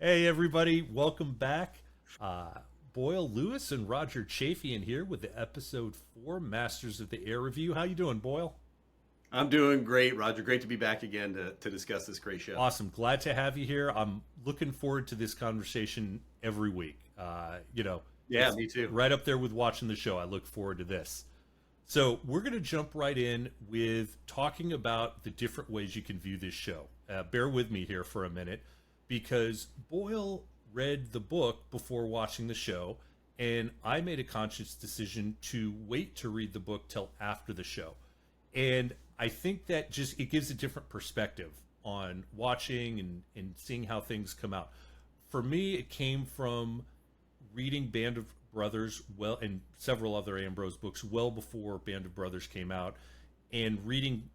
Hey everybody, welcome back. Boyle Lewis and Roger Chafian here with the episode 4 Masters of the Air review. How you doing, Boyle? I'm doing great, Roger. Great to be back again to discuss this great show. Awesome. Glad to have you here. I'm looking forward to this conversation every week. Yeah, It's me too. right up there with watching the show. I look forward to this. So we're going to jump right in with talking about the different ways you can view this show. Bear with me here for a minute because Boyle read the book before watching the show, and I made a conscious decision to wait to read the book till after the show. And I think that just it gives a different perspective on watching and seeing how things come out. For me, it came from reading Band of Brothers well and several other Ambrose books well before Band of Brothers came out, and reading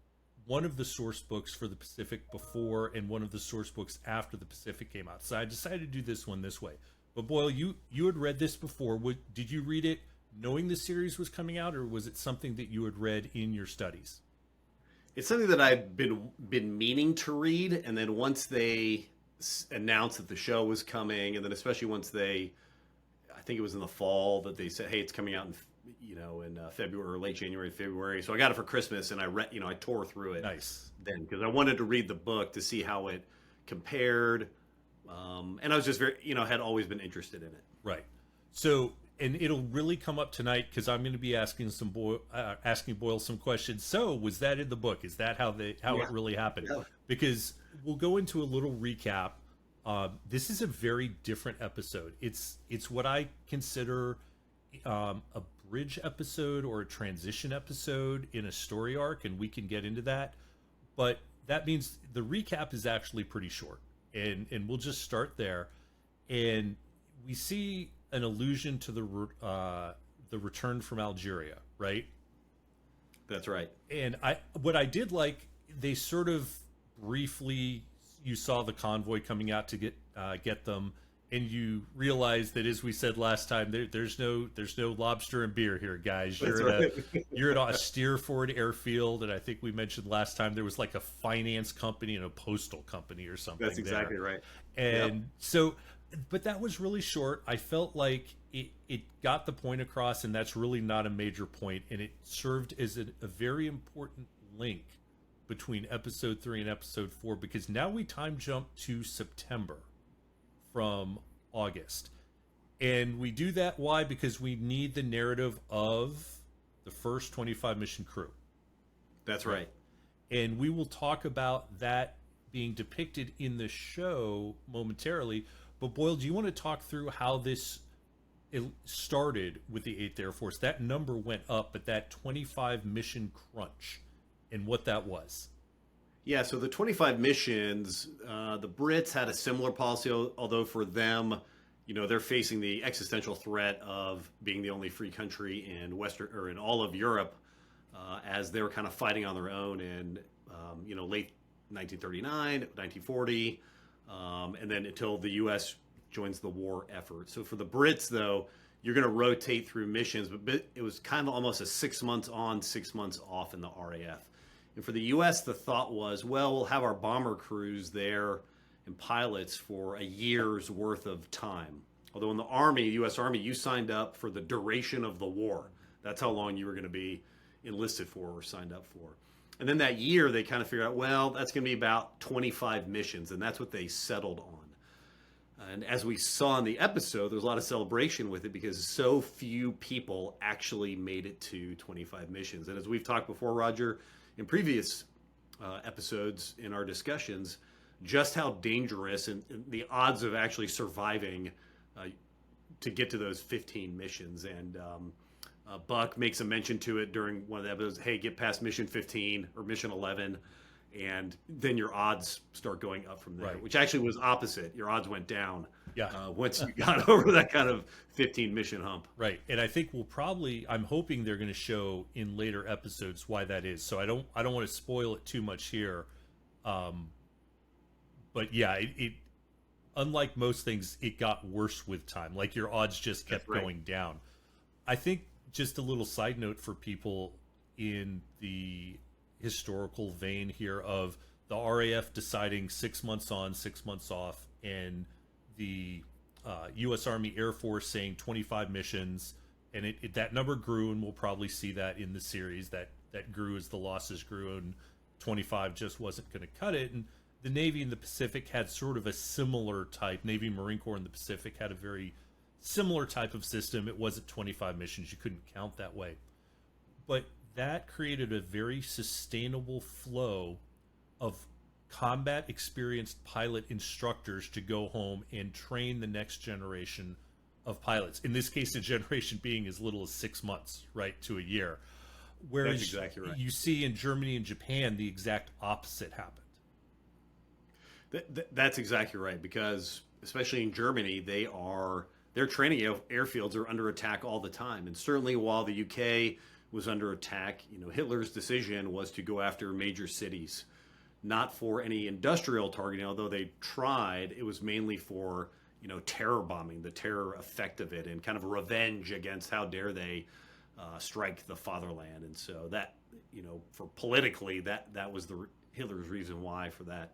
one of the source books for the Pacific before and one of the source books after the Pacific came out. So I decided to do this one this way. But Boyle, you had read this before. Did you read it knowing the series was coming out, or was it something that you had read in your studies? It's something that I've been meaning to read, and then once they announced that the show was coming, and then especially once I think it was in the fall that they said, "Hey, it's coming out in February or late January, February." So I got it for Christmas, and I tore through it Nice. then because I wanted to read the book to see how it compared, and I was just very, had always been interested in it. Right. So, and it'll really come up tonight because I'm going to be asking Boyle some questions. So, was that in the book? Is that how it Yeah, really happened? yeah, Because we'll go into a little recap. This is a very different episode. It's what I consider a bridge episode or a transition episode in a story arc, and we can get into that. But that means the recap is actually pretty short, and we'll just start there. And we see an allusion to the return from Algeria, right? that's right. And what I did like, they sort of briefly, you saw the convoy coming out to get them, and you realize that, as we said last time, there's no lobster and beer here, guys. That's You're at right. you're at a Steerford airfield, and I think we mentioned last time there was like a finance company and a postal company or something That's there. exactly right. Yep. And so, but that was really short. I felt like it got the point across, and that's really not a major point, and it served as a very important link between episode 3 and episode 4, because now we time jump to September from August. And we do that, why? Because we need the narrative of the first 25 mission crew. That's Right. right. And we will talk about that being depicted in the show momentarily. But Boyle, do you want to talk through how it started with the 8th Air Force? That number went up, but that 25 mission crunch and what that was. Yeah, so the 25 missions, the Brits had a similar policy, although for them, they're facing the existential threat of being the only free country in Western or in all of Europe, as they were kind of fighting on their own in, late 1939, 1940, and then until the U.S. joins the war effort. So for the Brits, though, you're going to rotate through missions, but it was kind of almost a 6 months on, 6 months off in the RAF. And for the U.S., the thought was, well, we'll have our bomber crews there and pilots for a year's worth of time. Although in the Army, U.S. Army, you signed up for the duration of the war. That's how long you were going to be enlisted for or signed up for. And then that year, they kind of figured out, well, that's going to be about 25 missions, and that's what they settled on. And as we saw in the episode, there's a lot of celebration with it because so few people actually made it to 25 missions. And as we've talked before, Roger, in previous episodes in our discussions, just how dangerous and the odds of actually surviving to get to those 15 missions. And Buck makes a mention to it during one of the episodes. Hey, get past mission 15 or mission 11, and then your odds start going up from there. Right. Which actually was opposite. Your odds went down Yeah. once you got over that kind of 15 mission hump. Right. And I think I'm hoping they're going to show in later episodes why that is. So I don't want to spoil it too much here. But yeah, it unlike most things, it got worse with time. Like your odds just That's kept right. going down. I think just a little side note for people in the historical vein here of the RAF deciding 6 months on, 6 months off, and the U.S. Army Air Force saying 25 missions, and that number grew, and we'll probably see that in the series that grew as the losses grew, and 25 just wasn't going to cut it. And the Navy and the Pacific had sort of a similar type. Navy and Marine Corps in the Pacific had a very similar type of system. It wasn't 25 missions. You couldn't count that way. But that created a very sustainable flow of combat experienced pilot instructors to go home and train the next generation of pilots. In this case, the generation being as little as 6 months, right, to a year. Whereas That's exactly right. You see in Germany and Japan, the exact opposite happened. That's exactly right, because especially in Germany, their training airfields are under attack all the time. And certainly while the UK was under attack, Hitler's decision was to go after major cities, not for any industrial targeting, although they tried. It was mainly for, terror bombing, the terror effect of it, and kind of revenge against how dare they strike the fatherland. And so that, for politically, that was Hitler's reason why for that.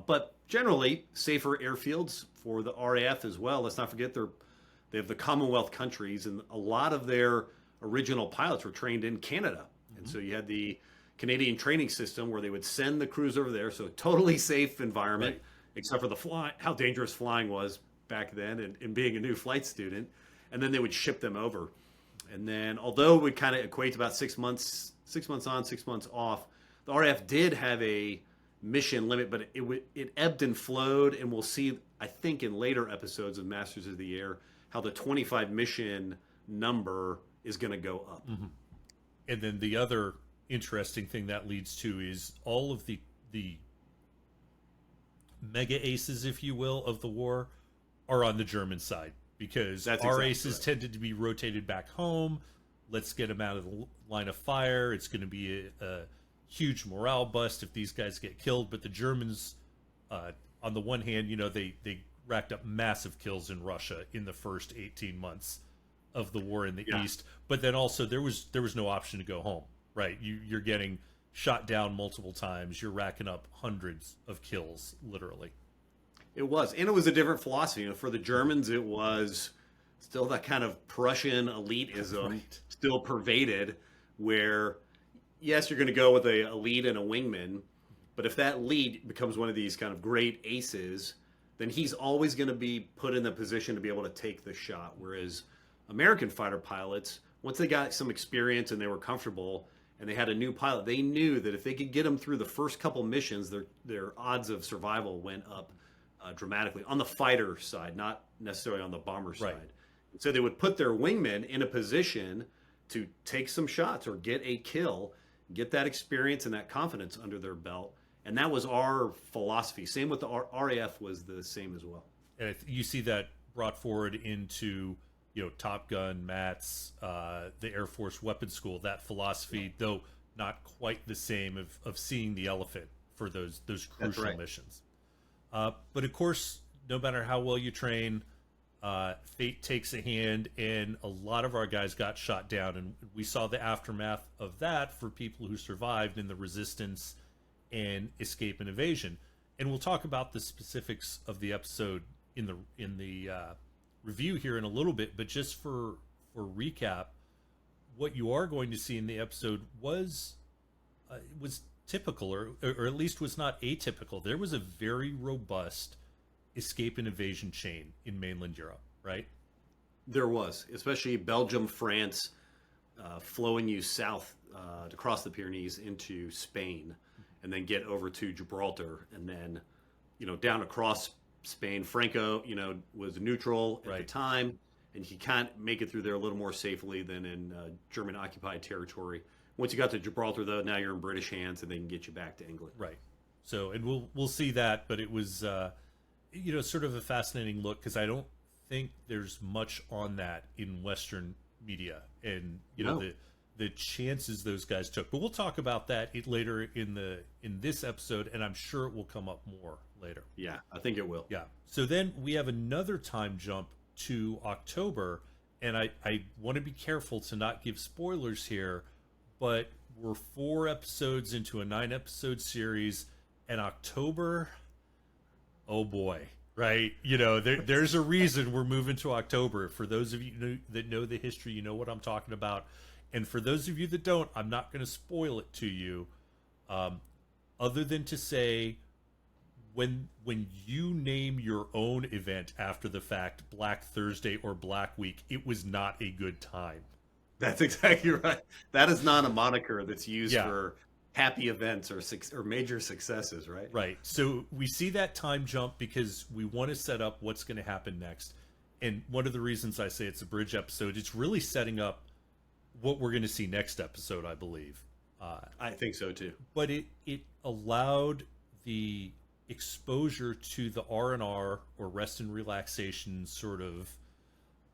But generally, safer airfields for the RAF as well. Let's not forget they have the Commonwealth countries, and a lot of their original pilots were trained in Canada. Mm-hmm. And so you had the Canadian training system where they would send the crews over there. So totally safe environment, right, except for how dangerous flying was back then and being a new flight student. And then they would ship them over. And then, although it would kind of equate to about 6 months on, 6 months off, the RAF did have a mission limit, but it ebbed and flowed. And we'll see, I think, in later episodes of Masters of the Air, how the 25 mission number is going to go up. Mm-hmm. And then the other interesting thing that leads to is all of the mega aces, if you will, of the war are on the German side, because our aces tended to be rotated back home. Let's get them out of the line of fire. It's going to be a huge morale bust if these guys get killed. But the Germans, on the one hand, they racked up massive kills in Russia in the first 18 months of the war in the East. But then also there was no option to go home, right? You're getting shot down multiple times. You're racking up hundreds of kills, literally. It was. And it was a different philosophy. For the Germans, it was still that kind of Prussian elitism, right, still pervaded, where, yes, you're going to go with a lead and a wingman, but if that lead becomes one of these kind of great aces, then he's always going to be put in the position to be able to take the shot. Whereas American fighter pilots, once they got some experience and they were comfortable and they had a new pilot, they knew that if they could get them through the first couple missions, their odds of survival went up dramatically on the fighter side, not necessarily on the bomber side. Right. So they would put their wingmen in a position to take some shots or get a kill, get that experience and that confidence under their belt. And that was our philosophy. Same with the RAF was the same as well. And you see that brought forward into, Top Gun, MATS, the Air Force Weapons School, that philosophy, though not quite the same of seeing the elephant for those crucial missions. But of course, no matter how well you train, fate takes a hand, and a lot of our guys got shot down. And we saw the aftermath of that for people who survived in the resistance and escape and evasion. And we'll talk about the specifics of the episode in the review here in a little bit, but just for recap, what you are going to see in the episode was typical, or at least was not atypical. There was a very robust escape and evasion chain in mainland Europe, right? There was, especially Belgium, France, flowing you south across the Pyrenees into Spain, and then get over to Gibraltar, and then, down across Spain. Franco, was neutral at the time, and he can't make it through there a little more safely than in German occupied territory. Once you got to Gibraltar, though, now you're in British hands, and they can get you back to England. Right. So, and we'll see that, but it was, sort of a fascinating look, because I don't think there's much on that in Western media, and the chances those guys took. But we'll talk about that later in this episode, and I'm sure it will come up more later. Yeah, I think it will. Yeah. So then we have another time jump to October, and I want to be careful to not give spoilers here, but we're 4 episodes into a 9-episode series, and October, oh boy. Right. There's a reason we're moving to October. For those of you that know the history, you know what I'm talking about. And for those of you that don't, I'm not going to spoil it to you. Other than to say, when you name your own event after the fact, Black Thursday or Black Week, it was not a good time. That's exactly right. That is not a moniker that's used Yeah. for happy events or major successes, right? Right. So we see that time jump because we want to set up what's going to happen next. And one of the reasons I say it's a bridge episode, it's really setting up what we're going to see next episode, I believe. I think so too. But it allowed the exposure to the R&R or rest and relaxation sort of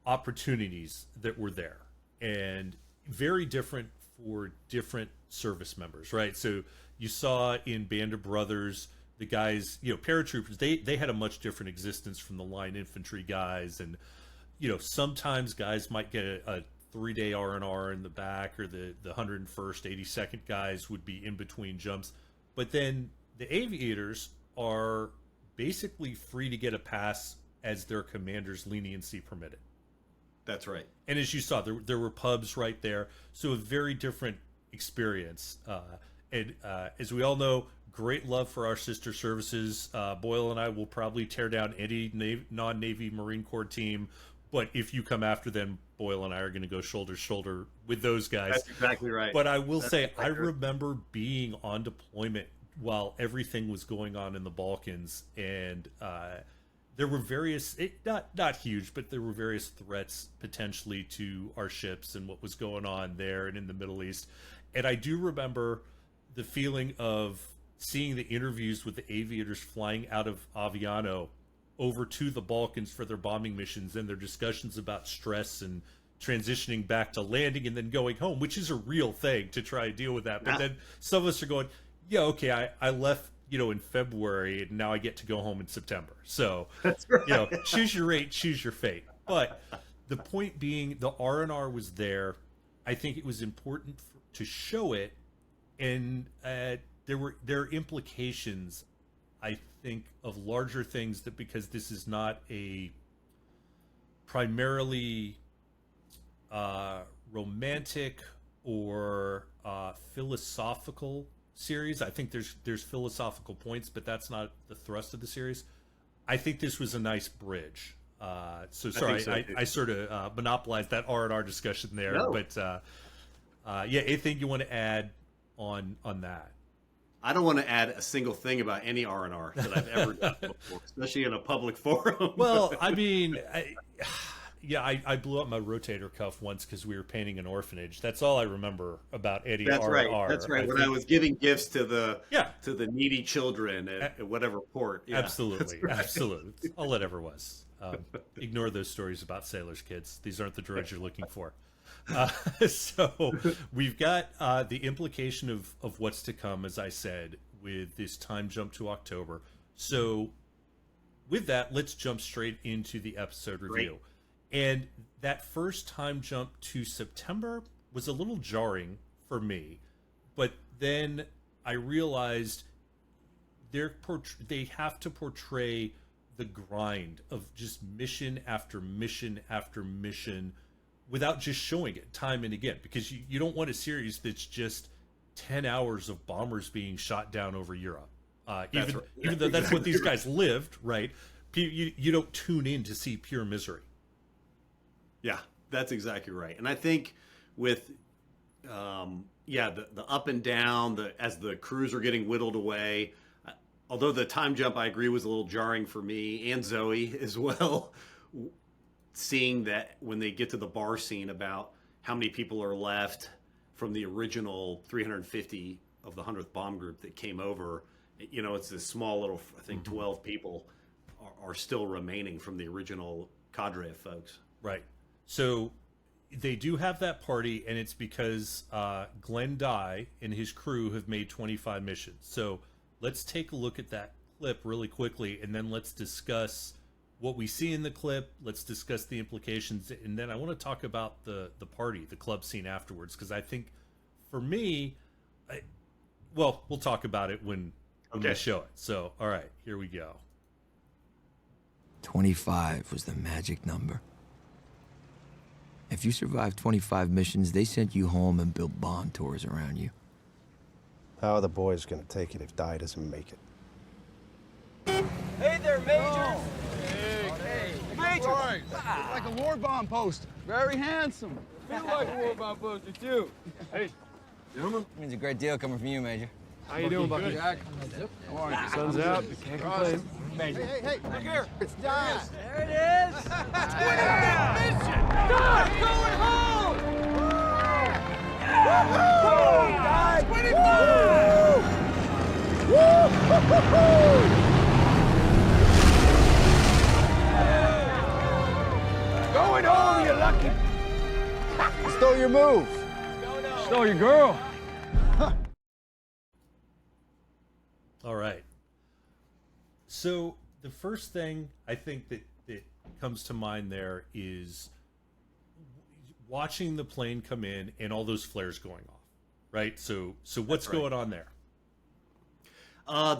opportunities that were there, and very different for different service members, right? So you saw in Band of Brothers, the guys, paratroopers, they had a much different existence from the line infantry guys. And sometimes guys might get a 3-day R&R in the back, or the 101st 82nd guys would be in between jumps. But then the aviators are basically free to get a pass as their commander's leniency permitted. That's right. And as you saw, there were pubs right there, so a very different experience. And as we all know, great love for our sister services. Boiil and I will probably tear down any non-Navy Marine Corps team, but if you come after them, Boiil and I are going to go shoulder to shoulder with those guys. That's exactly right. But I will say, I remember being on deployment while everything was going on in the Balkans, and there were various, not huge, but there were various threats potentially to our ships and what was going on there and in the Middle East. And I do remember the feeling of seeing the interviews with the aviators flying out of Aviano over to the Balkans for their bombing missions, and their discussions about stress and transitioning back to landing and then going home, which is a real thing to try and deal with that. But then some of us are going, yeah, okay, I left, in February, and now I get to go home in September. So, That's right. Choose your rate, choose your fate. But the point being, the R&R was there. I think it was important to show it, and there are implications, I think, of larger things, that because this is not a primarily romantic or philosophical series. I think there's philosophical points, but that's not the thrust of the series. I think this was a nice bridge. So sorry, I sort of monopolized that R&R discussion there. No. But yeah, anything you want to add on that? I don't want to add a single thing about any R&R that I've ever done before, especially in a public forum. Well, I mean, I blew up my rotator cuff once because we were painting an orphanage. That's all I remember about any R&R. Right. That's right. When I was giving gifts to the needy children at whatever port. Yeah, absolutely, right. Absolutely. All it ever was. Ignore those stories about sailors, kids. These aren't the droids you're looking for. So we've got the implication of what's to come, as I said, with this time jump to October. So with that, let's jump straight into the episode review. Great. And that first time jump to September was a little jarring for me, but then I realized they have to portray the grind of just mission after mission after mission without just showing it time and again, because you don't want a series that's just 10 hours of bombers being shot down over Europe. Even though that's what these guys lived, right? You don't tune in to see pure misery. Yeah, that's exactly right. And I think with, the up and down, as the crews are getting whittled away, although the time jump, I agree, was a little jarring for me and Zoe as well, seeing that when they get to the bar scene about how many people are left from the original 350 of the 100th Bomb Group that came over, it's this small little, I think 12 people are still remaining from the original cadre of folks. Right. So they do have that party, and it's because Glenn Dye and his crew have made 25 missions. So let's take a look at that clip really quickly, and then let's discuss what we see in the clip. Let's discuss the implications, and then I want to talk about the party, the club scene afterwards, because I think for me, we'll talk about it when we show it. So, all right, here we go. 25 was the magic number. If you survived 25 missions, they sent you home and built bond tours around you. How are the boys gonna take it if Di doesn't make it? Hey there, Major! Hey, Major! Right. Like a war bomb post. Very handsome. Feel like a war bomb poster, too. Hey, gentlemen. Means a great deal coming from you, Major. How you doing, Bucky? Jack? How are you? Sun's out. You can't complain. Major. Hey, look here. It's Di. There it is. 25th mission! Di's going home! Woo-hoo! Di! 25! Woo-hoo-hoo-hoo! Going home, you lucky. Stole your move. Stole your girl. All right. So the first thing I think that comes to mind there is watching the plane come in and all those flares going off, right? So what's going on there?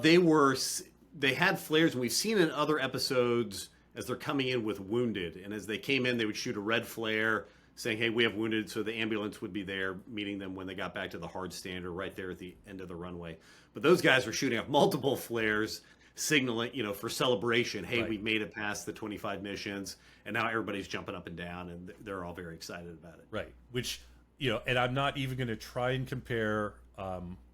They had flares, and we've seen in other episodes as they're coming in with wounded, and as they came in, they would shoot a red flare saying, hey, we have wounded, so the ambulance would be there meeting them when they got back to the hard stand or right there at the end of the runway. But those guys were shooting up multiple flares, signaling, for celebration, hey, Right. we made it past the 25 missions, and now everybody's jumping up and down, and they're all very excited about it. Right. Which, and I'm not even going to try and compare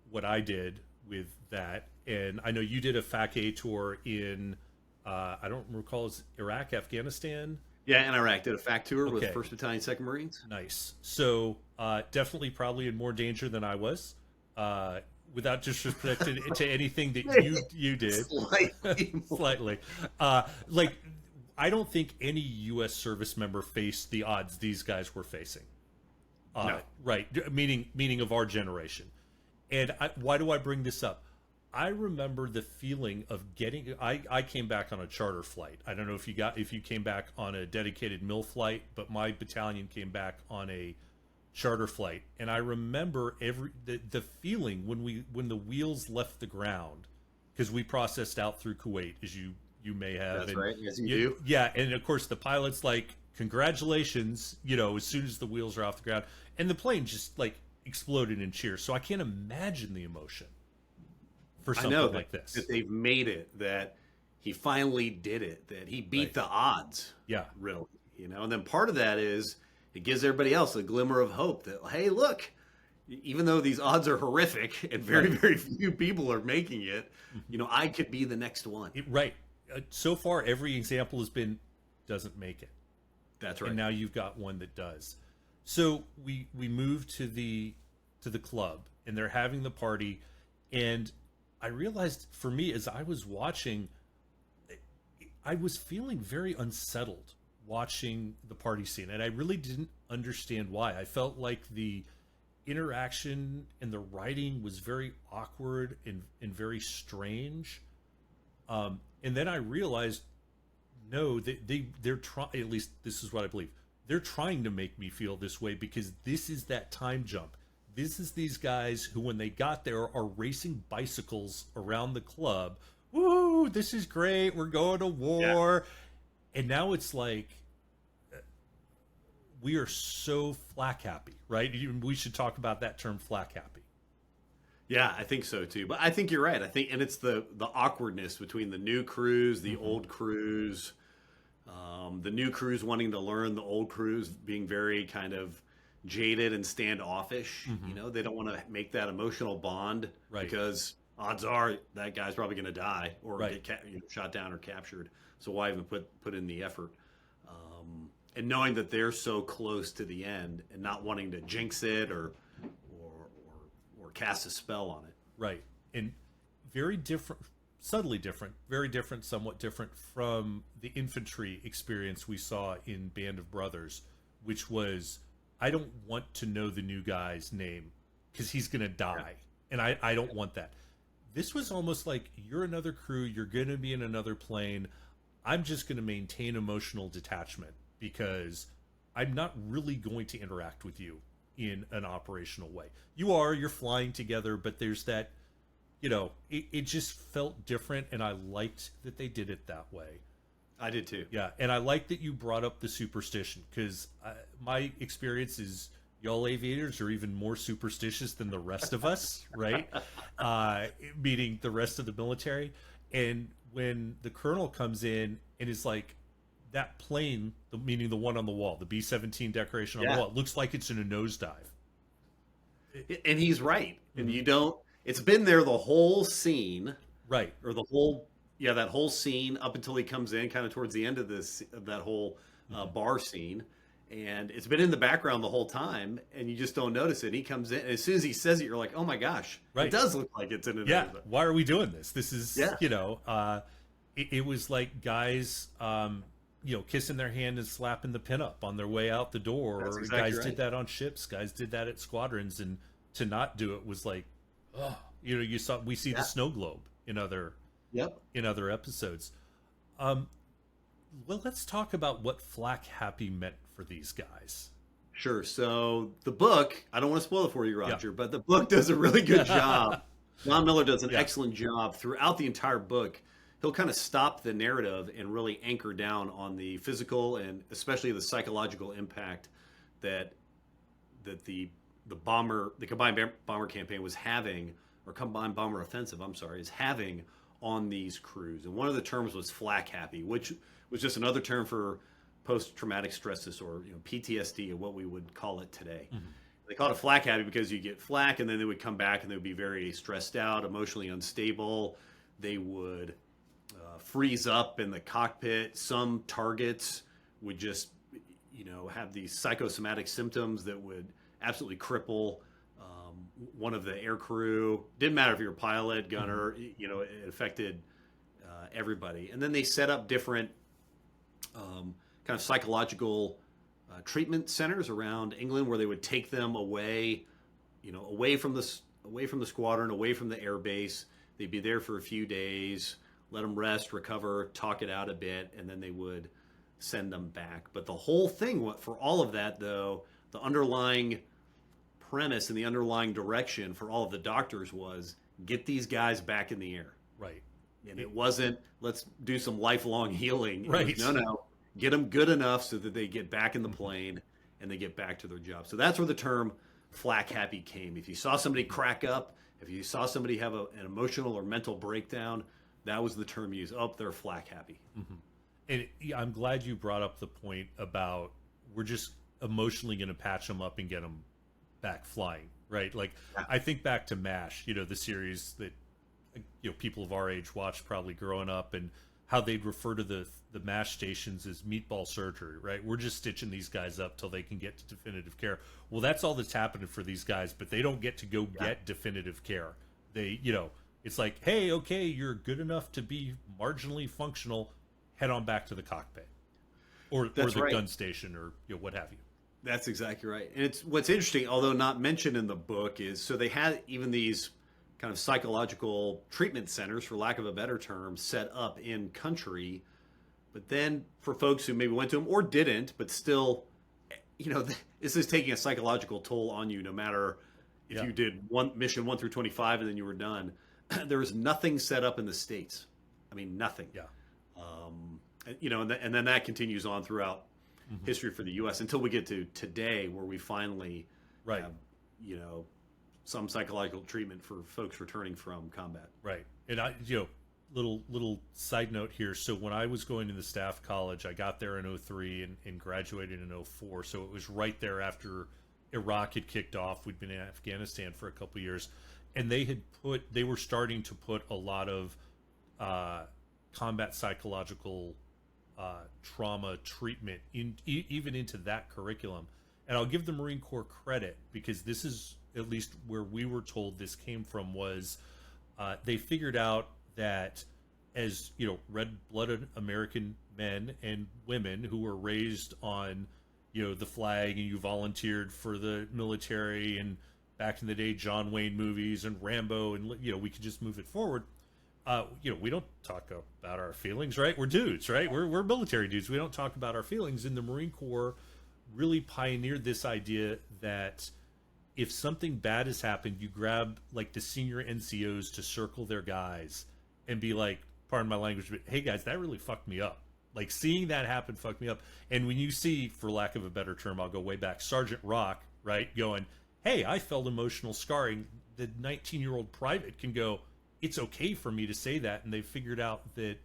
what I did with that. And I know you did a FAC-A tour in, I don't recall, is Iraq, Afghanistan? Yeah, in Iraq, did a FAC tour with Okay. 1st Battalion, 2nd Marines. Nice. So definitely probably in more danger than I was, without disrespect to anything that you did. Slightly more. Slightly. I don't think any U.S. service member faced the odds these guys were facing. No. Right. Meaning of our generation. And why do I bring this up? I remember the feeling of getting. I came back on a charter flight. I don't know if you came back on a dedicated mill flight, but my battalion came back on a charter flight, and I remember the feeling when the wheels left the ground, because we processed out through Kuwait, as you may have. That's and right. Yes, you do. Yeah, and of course the pilot's like, congratulations, as soon as the wheels are off the ground, and the plane just like exploded in cheers. So I can't imagine the emotion for something like this. That they've made it, that he finally did it, that he beat the odds. Yeah. Really. And then part of that is it gives everybody else a glimmer of hope that, hey, look, even though these odds are horrific and very, very few people are making it, I could be the next one. Right. So far, every example has been doesn't make it. That's right. And now you've got one that does. So we move to the club, and they're having the party, and I realized for me, as I was watching, I was feeling very unsettled watching the party scene, and I really didn't understand why. I felt like the interaction and the writing was very awkward and very strange. And then I realized, no, they're trying, at least this is what I believe, they're trying to make me feel this way, because this is that time jump. This is these guys who, when they got there, are racing bicycles around the club. Woo, this is great. We're going to war. Yeah. And now it's like, we are so Flak happy, right? We should talk about that term, Flak happy. Yeah, I think so too. But I think you're right. And it's the awkwardness between the new crews, the old crews, the new crews wanting to learn, the old crews being very kind of jaded and standoffish. They don't want to make that emotional bond, right? Because odds are that guy's probably going to die or get shot down or captured. So why even put in the effort? And knowing that they're so close to the end and not wanting to jinx it or cast a spell on it. Right. And very different, subtly different, very different, somewhat different from the infantry experience we saw in Band of Brothers, which was, I don't want to know the new guy's name because he's going to die. And I don't want that. This was almost like, you're another crew, you're going to be in another plane. I'm just going to maintain emotional detachment because I'm not really going to interact with you in an operational way. You're flying together, but there's that, it just felt different, and I liked that they did it that way. I did too. Yeah, and I like that you brought up the superstition, because my experience is y'all aviators are even more superstitious than the rest of us, right? Meaning the rest of the military. And when the colonel comes in and is like, that plane, meaning the one on the wall, the B-17 decoration on the wall, it looks like it's in a nosedive. And he's right. And you don't, it's been there the whole scene. Right. Or the whole, that whole scene up until he comes in kind of towards the end of that whole bar scene. And it's been in the background the whole time, and you just don't notice it. He comes in, and as soon as he says it, you're like, oh my gosh, it does look like it's in a nosedive. Why are we doing this? This is, it was like guys, kissing their hand and slapping the pin up on their way out the door. That's or exactly guys right. did that on ships. Guys did that at squadrons, and to not do it was like, we see the snow globe in other episodes. Well, let's talk about what Flak happy meant for these guys. Sure. So the book, I don't want to spoil it for you, Roger, but the book does a really good job. John Miller does an excellent job throughout the entire book. He'll kind of stop the narrative and really anchor down on the physical and especially the psychological impact that the combined bomber campaign was having, or combined bomber offensive, is having on these crews. And one of the terms was flak happy, which was just another term for post-traumatic stress disorder, PTSD, or what we would call it today. Mm-hmm. They call it flak happy because you get flak, and then they would come back and they would be very stressed out, emotionally unstable. They would freeze up in the cockpit. Some targets would just, have these psychosomatic symptoms that would absolutely cripple one of the air crew. Didn't matter if you're a pilot, gunner, it affected everybody. And then they set up different kind of psychological treatment centers around England where they would take them away, away from the squadron, away from the air base. They'd be there for a few days, let them rest, recover, talk it out a bit, and then they would send them back. But the whole thing, for all of that, though, the underlying premise and the underlying direction for all of the doctors was get these guys back in the air. Right. And it wasn't, let's do some lifelong healing. Right. No. Get them good enough so that they get back in the plane and they get back to their job. So that's where the term flak happy came. If you saw somebody crack up, if you saw somebody have an emotional or mental breakdown, that was the term used. Oh, they're flak happy. Mm-hmm. And I'm glad you brought up the point about we're just emotionally going to patch them up and get them back flying, right? Like, I think back to MASH, the series that people of our age watched probably growing up, and how they'd refer to the MASH stations as meatball surgery, right? We're just stitching these guys up till they can get to definitive care. Well, that's all that's happening for these guys, but they don't get to go get definitive care. They, it's like, hey, okay, you're good enough to be marginally functional, head on back to the cockpit or the gun station, or what have you. That's exactly right. And it's what's interesting, although not mentioned in the book, is so they had even these kind of psychological treatment centers, for lack of a better term, set up in country. But then for folks who maybe went to them or didn't, but still, this is taking a psychological toll on you no matter if you did mission 1 through 25 and then you were done. There was nothing set up in the States. I mean, nothing. Yeah. And then that continues on throughout history for the U.S. until we get to today, where we finally have, some psychological treatment for folks returning from combat. Right. And little side note here. So when I was going to the staff college, I got there in 2003 and graduated in 2004. So it was right there after Iraq had kicked off. We'd been in Afghanistan for a couple of years, and they were starting to put a lot of combat psychological trauma treatment even into that curriculum. And I'll give the Marine Corps credit, because this is at least where we were told this came from, was they figured out that as red-blooded American men and women who were raised on the flag, and you volunteered for the military, and back in the day John Wayne movies and Rambo, and we could just move it forward. We don't talk about our feelings, right? We're dudes, right? We're military dudes. We don't talk about our feelings. And the Marine Corps really pioneered this idea that if something bad has happened, you grab like the senior NCOs to circle their guys and be like, pardon my language, but hey guys, that really fucked me up. Like, seeing that happen fucked me up. And when you see, for lack of a better term, I'll go way back, Sergeant Rock, right, going, hey, I felt emotional scarring, the 19-year-old private can go, it's okay for me to say that. And they figured out that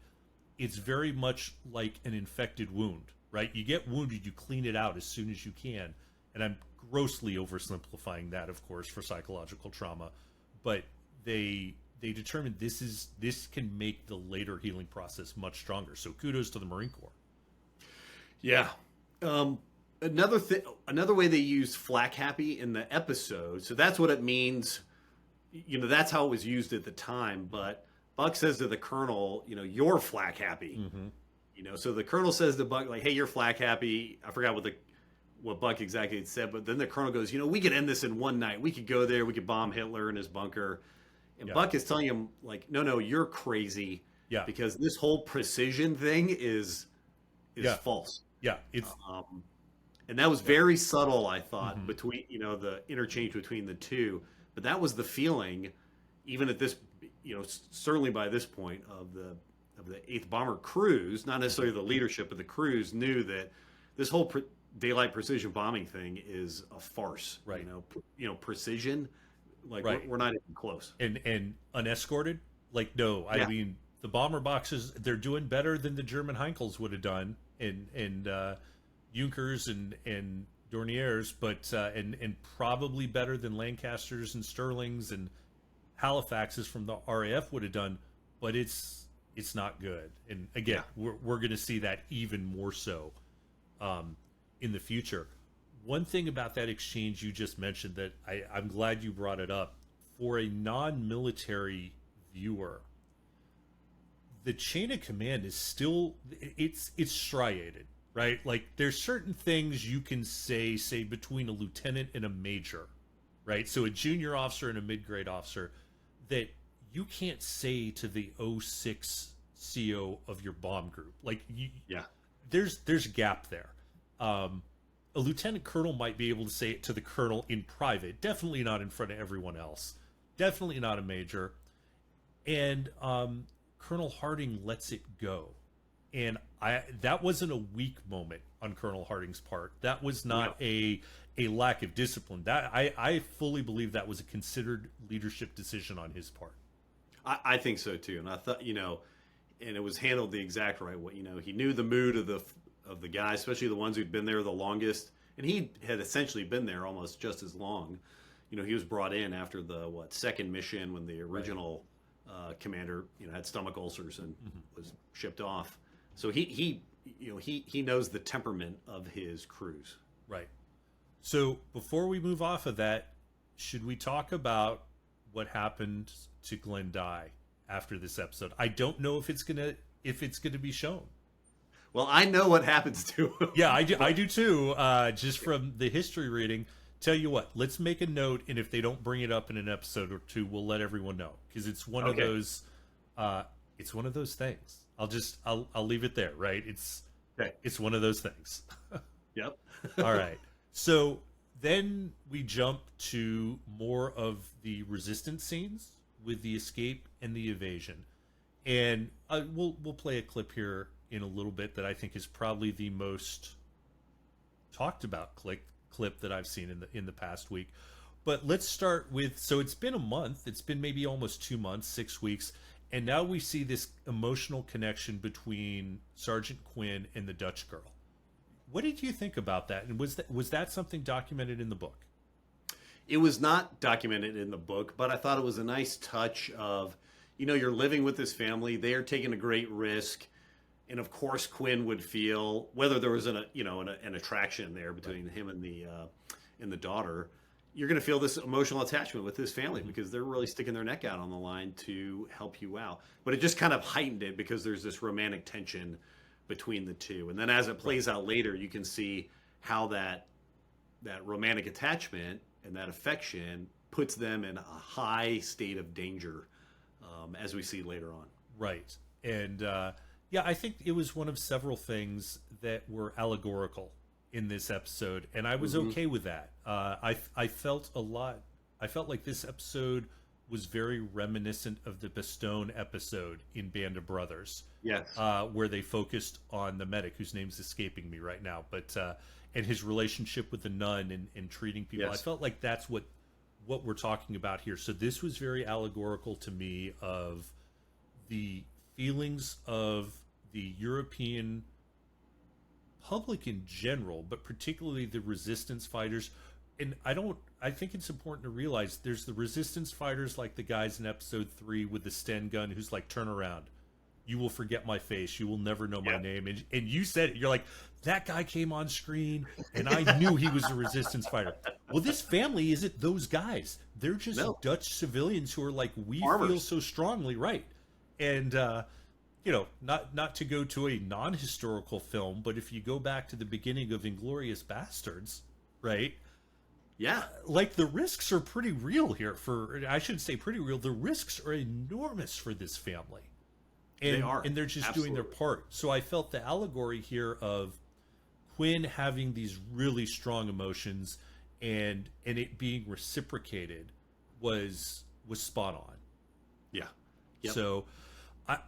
it's very much like an infected wound, right? You get wounded, you clean it out as soon as you can. And I'm grossly oversimplifying that, of course, for psychological trauma. But they determined this can make the later healing process much stronger. So kudos to the Marine Corps. Yeah. Another way they use flak happy in the episode. So that's what it means. You know, that's how it was used at the time. But Buck says to the colonel, you know, you're flak happy. Mm-hmm. You know, so the colonel says to Buck, like, hey, you're flak happy. I forgot what Buck exactly had said, but then the colonel goes, you know, we could end this in one night. We could go there. We could bomb Hitler in his bunker. And Yeah. Buck is telling him, like, no, you're crazy. Yeah. Because this whole precision thing is Yeah. false. Yeah, it's And that was very subtle, I thought, between, you know, the interchange between the two. But that was the feeling, even at this, you know, certainly by this point of the 8th Bomber crews, not necessarily the leadership, but the crews knew that this whole daylight precision bombing thing is a farce. Right. You know, precision, like Right. we're not even close. and unescorted. Like, no, I Yeah. mean, the bomber boxes, they're doing better than the German Heinkels would have done, and Junkers and Dorniers, but and probably better than Lancasters and Sterlings and Halifaxes from the RAF would have done, but it's not good. And again, we're going to see that even more so in the future. One thing about that exchange you just mentioned that I'm glad you brought it up. For a non-military viewer, the chain of command is still it's striated, right? Like, there's certain things you can say between a lieutenant and a major, right? So a junior officer and a mid-grade officer that you can't say to the 06 CO of your bomb group. Like, there's a gap there. A lieutenant colonel might be able to say it to the colonel in private, definitely not in front of everyone else, definitely not a major. And Colonel Harding lets it go. And that wasn't a weak moment on Colonel Harding's part. That was not a lack of discipline. That I fully believe that was a considered leadership decision on his part. I think so too. And I thought, you know, and it was handled the exact right way. You know, he knew the mood of the guys, especially the ones who'd been there the longest. And he had essentially been there almost just as long. You know, he was brought in after the second mission when the original commander, you know, had stomach ulcers and was shipped off. So he knows the temperament of his crews. Right. So before we move off of that, should we talk about what happened to Glenn Dye after this episode? I don't know if it's gonna be shown. Well, I know what happens to him. Yeah, I do too. Just from the history reading. Tell you what, let's make a note, and if they don't bring it up in an episode or two, we'll let everyone know, because it's one of those. It's one of those things. I'll leave it there. Right? It's one of those things. Yep. All right. So then we jump to more of the resistance scenes with the escape and the evasion, and we'll play a clip here in a little bit that I think is probably the most talked about clip that I've seen in the past week. But let's start with, so it's been a month, it's been maybe almost 2 months, 6 weeks, and now we see this emotional connection between Sergeant Quinn and the Dutch girl. What did you think about that? And was that something documented in the book? It was not documented in the book, but I thought it was a nice touch of, you know, you're living with this family, they are taking a great risk. And of course, Quinn would feel, whether there was an attraction there between him and the daughter, you're going to feel this emotional attachment with this family because they're really sticking their neck out on the line to help you out. But it just kind of heightened it because there's this romantic tension between the two. And then as it plays out later, you can see how that romantic attachment and that affection puts them in a high state of danger, as we see later on. Right. And yeah, I think it was one of several things that were allegorical in this episode, and I was okay with that. I felt like this episode was very reminiscent of the Bastogne episode in Band of Brothers. Yes. Where they focused on the medic, whose name's escaping me right now, but and his relationship with the nun and treating people. Yes. I felt like that's what we're talking about here. So this was very allegorical to me of the feelings of the European public in general, but particularly the resistance fighters. And I think it's important to realize there's the resistance fighters like the guys in episode 3 with the Sten gun who's like, turn around. You will forget my face. You will never know my name. And you said it. You're like, that guy came on screen and I knew he was a resistance fighter. Well, this family isn't those guys. They're just Dutch civilians who are like, we feel so strongly, right? And, not to go to a non-historical film, but if you go back to the beginning of Inglourious Bastards, right? Yeah. Like the risks are pretty real here I should say pretty real. The risks are enormous for this family. And, they are. And they're just doing their part. So I felt the allegory here of Quinn having these really strong emotions and it being reciprocated was spot on. Yeah. Yep. So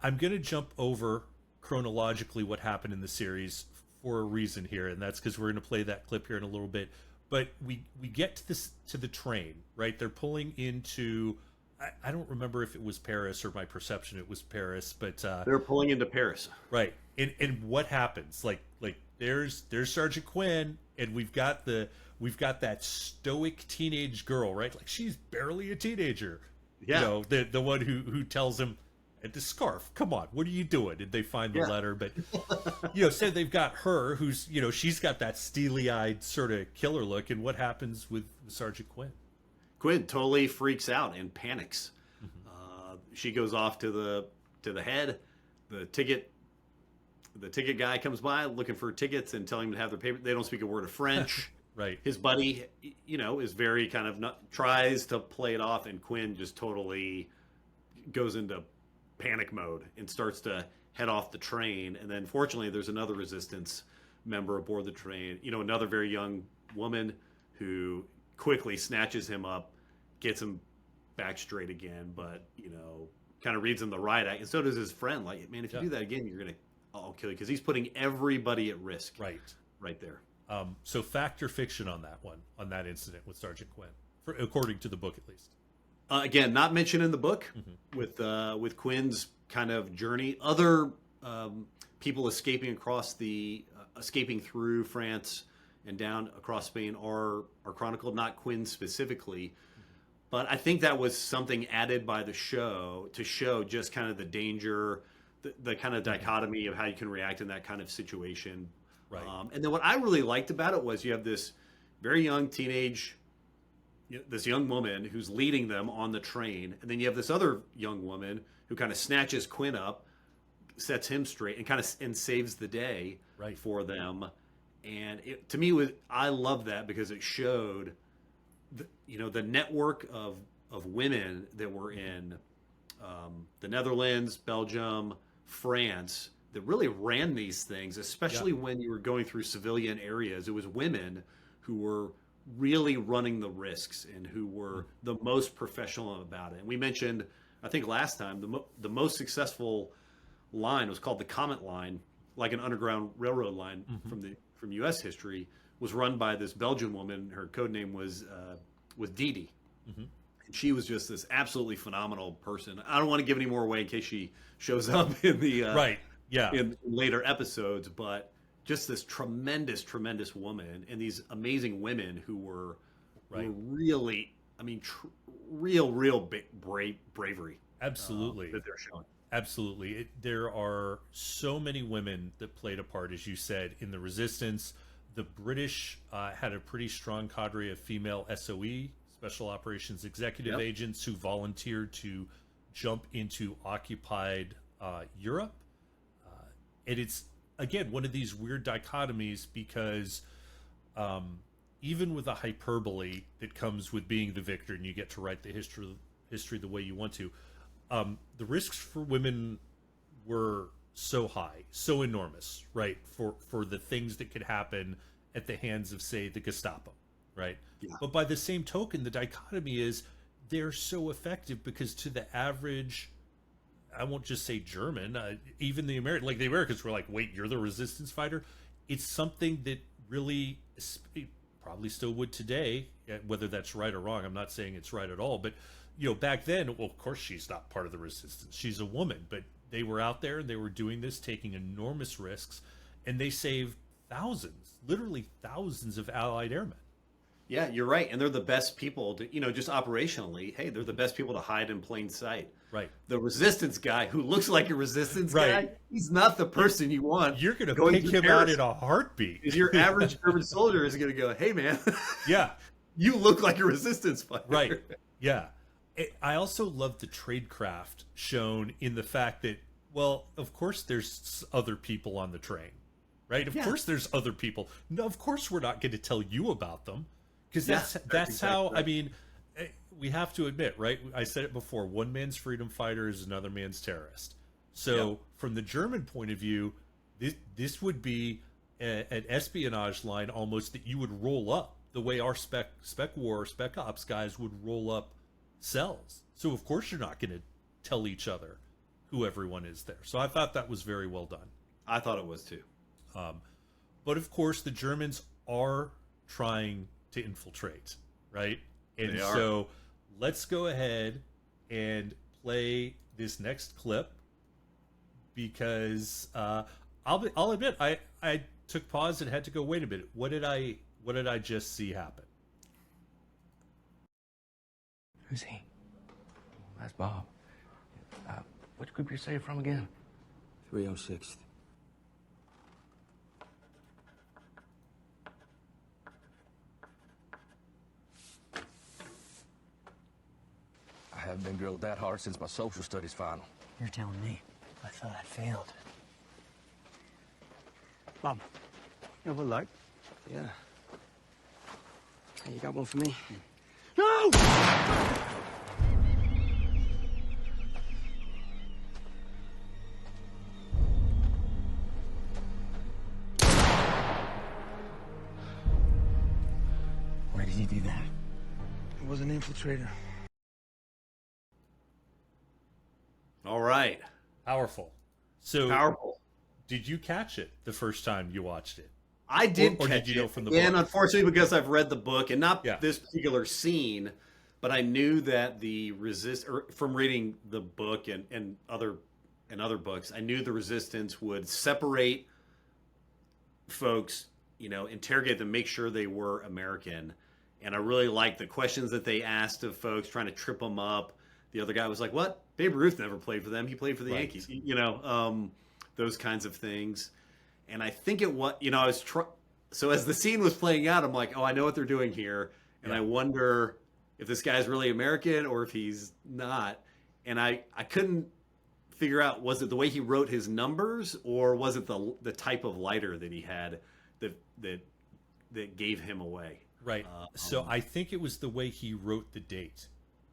I'm going to jump over chronologically what happened in the series for a reason here, and that's because we're going to play that clip here in a little bit. But we get to the train, right? They're pulling into, I don't remember if it was Paris or my perception it was Paris, but they're pulling into Paris, right? And what happens? Like there's Sergeant Quinn, and we've got that stoic teenage girl, right? Like she's barely a teenager. Yeah. The one who tells him, at the scarf, come on, what are you doing? Did they find the letter? But so they've got her, who's she's got that steely-eyed sort of killer look. And what happens with Sergeant Quinn? Quinn totally freaks out and panics. She goes off to the head. The ticket guy comes by looking for tickets and telling him to have their paper. They don't speak a word of French. Right. His buddy, is very kind of tries to play it off, and Quinn just totally goes into panic mode and starts to head off the train. And then fortunately there's another resistance member aboard the train, another very young woman who quickly snatches him up, gets him back straight again, but kind of reads him the riot act. And so does his friend, like, man, if you do that again, I'll kill you, because he's putting everybody at risk right there. So fact or fiction on that one, on that incident with Sergeant Quinn, according to the book at least? Again, not mentioned in the book with Quinn's kind of journey. Other people escaping through France and down across Spain are chronicled, not Quinn specifically. But I think that was something added by the show to show just kind of the danger, the kind of dichotomy of how you can react in that kind of situation. Right. And then what I really liked about it was you have this very young this young woman who's leading them on the train, and then you have this other young woman who kind of snatches Quinn up, sets him straight, and saves the day for them. And to me, I love that because it showed the network of women that were in the Netherlands, Belgium, France, that really ran these things, especially when you were going through civilian areas. It was women who were really running the risks and who were the most professional about it. And we mentioned, I think last time, the most successful line was called the Comet Line, like an underground railroad line from U.S. history, was run by this Belgian woman. Her code name was Dee Dee. And she was just this absolutely phenomenal person. I don't want to give any more away in case she shows up in the in later episodes, but just this tremendous woman and these amazing women who were really, real big bravery. Absolutely. That they're showing. Absolutely. There are so many women that played a part, as you said, in the resistance. The British had a pretty strong cadre of female SOE, Special Operations Executive Agents, who volunteered to jump into occupied Europe. And it's, again, one of these weird dichotomies because even with the hyperbole that comes with being the victor and you get to write the history the way you want to, the risks for women were so high, so enormous, right? For the things that could happen at the hands of, say, the Gestapo, right? Yeah. But by the same token, the dichotomy is they're so effective because to the average, I won't just say German, even the Americans were like, wait, you're the resistance fighter? It's something that really probably still would today, whether that's right or wrong. I'm not saying it's right at all, but back then, well, of course she's not part of the resistance. She's a woman, but they were out there and they were doing this, taking enormous risks, and they saved thousands, literally thousands of Allied airmen. Yeah, you're right. And they're the best people to, just operationally, hey, they're the best people to hide in plain sight. Right. The resistance guy who looks like a resistance Right. guy, he's not the person you want. You're going to pick him out in a heartbeat. Your average German soldier is going to go, hey, man, Yeah. you look like a resistance fighter. Right. Yeah. I also love the tradecraft shown in the fact that, well, of course there's other people on the train, right? Of course there's other people. No, of course we're not going to tell you about them, because that's exactly how, right. I mean, we have to admit, right? I said it before, one man's freedom fighter is another man's terrorist. So from the German point of view, this would be an espionage line almost that you would roll up the way our spec ops guys would roll up cells. So of course you're not going to tell each other who everyone is there. So I thought that was very well done. I thought it was too. But of course the Germans are trying to infiltrate, right? And so let's go ahead and play this next clip, because I'll admit I took pause and had to go, wait a minute, what did I just see happen? Who's he? That's Bob. Which group you say you're from again? 306th. I haven't been grilled that hard since my social studies final. You're telling me. I thought I failed. Bob, you have a light? Yeah. Hey, you got one for me? No! Why did you do that? I was an infiltrator. All right. Powerful. So Powerful. did you catch it the first time you watched it? I did Or catch did you know it. from the And book? unfortunately, because I've read the book, and not Yeah. this particular scene, but I knew that from reading the book and other books, I knew the resistance would separate folks, interrogate them, make sure they were American. And I really liked the questions that they asked of folks, trying to trip them up. The other guy was like, "What? Babe Ruth never played for them. He played for the Right. Yankees." Those kinds of things. And I think so as the scene was playing out, I'm like, "Oh, I know what they're doing here," and I wonder if this guy's really American or if he's not. And I couldn't figure out, was it the way he wrote his numbers, or was it the type of lighter that he had that gave him away? Right. So I think it was the way he wrote the date.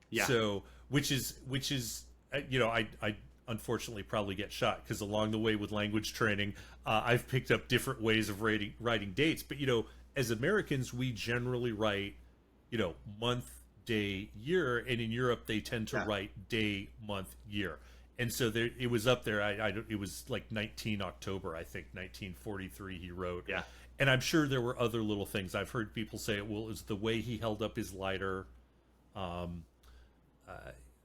Yeah. So which is I unfortunately probably get shot, because along the way with language training, I've picked up different ways of writing dates. But as Americans, we generally write month, day, year, and in Europe they tend to write day, month, year. And so it was up there. It was like 19 October, I think, 1943 he wrote. Yeah. And I'm sure there were other little things. I've heard people say, it was the way he held up his lighter.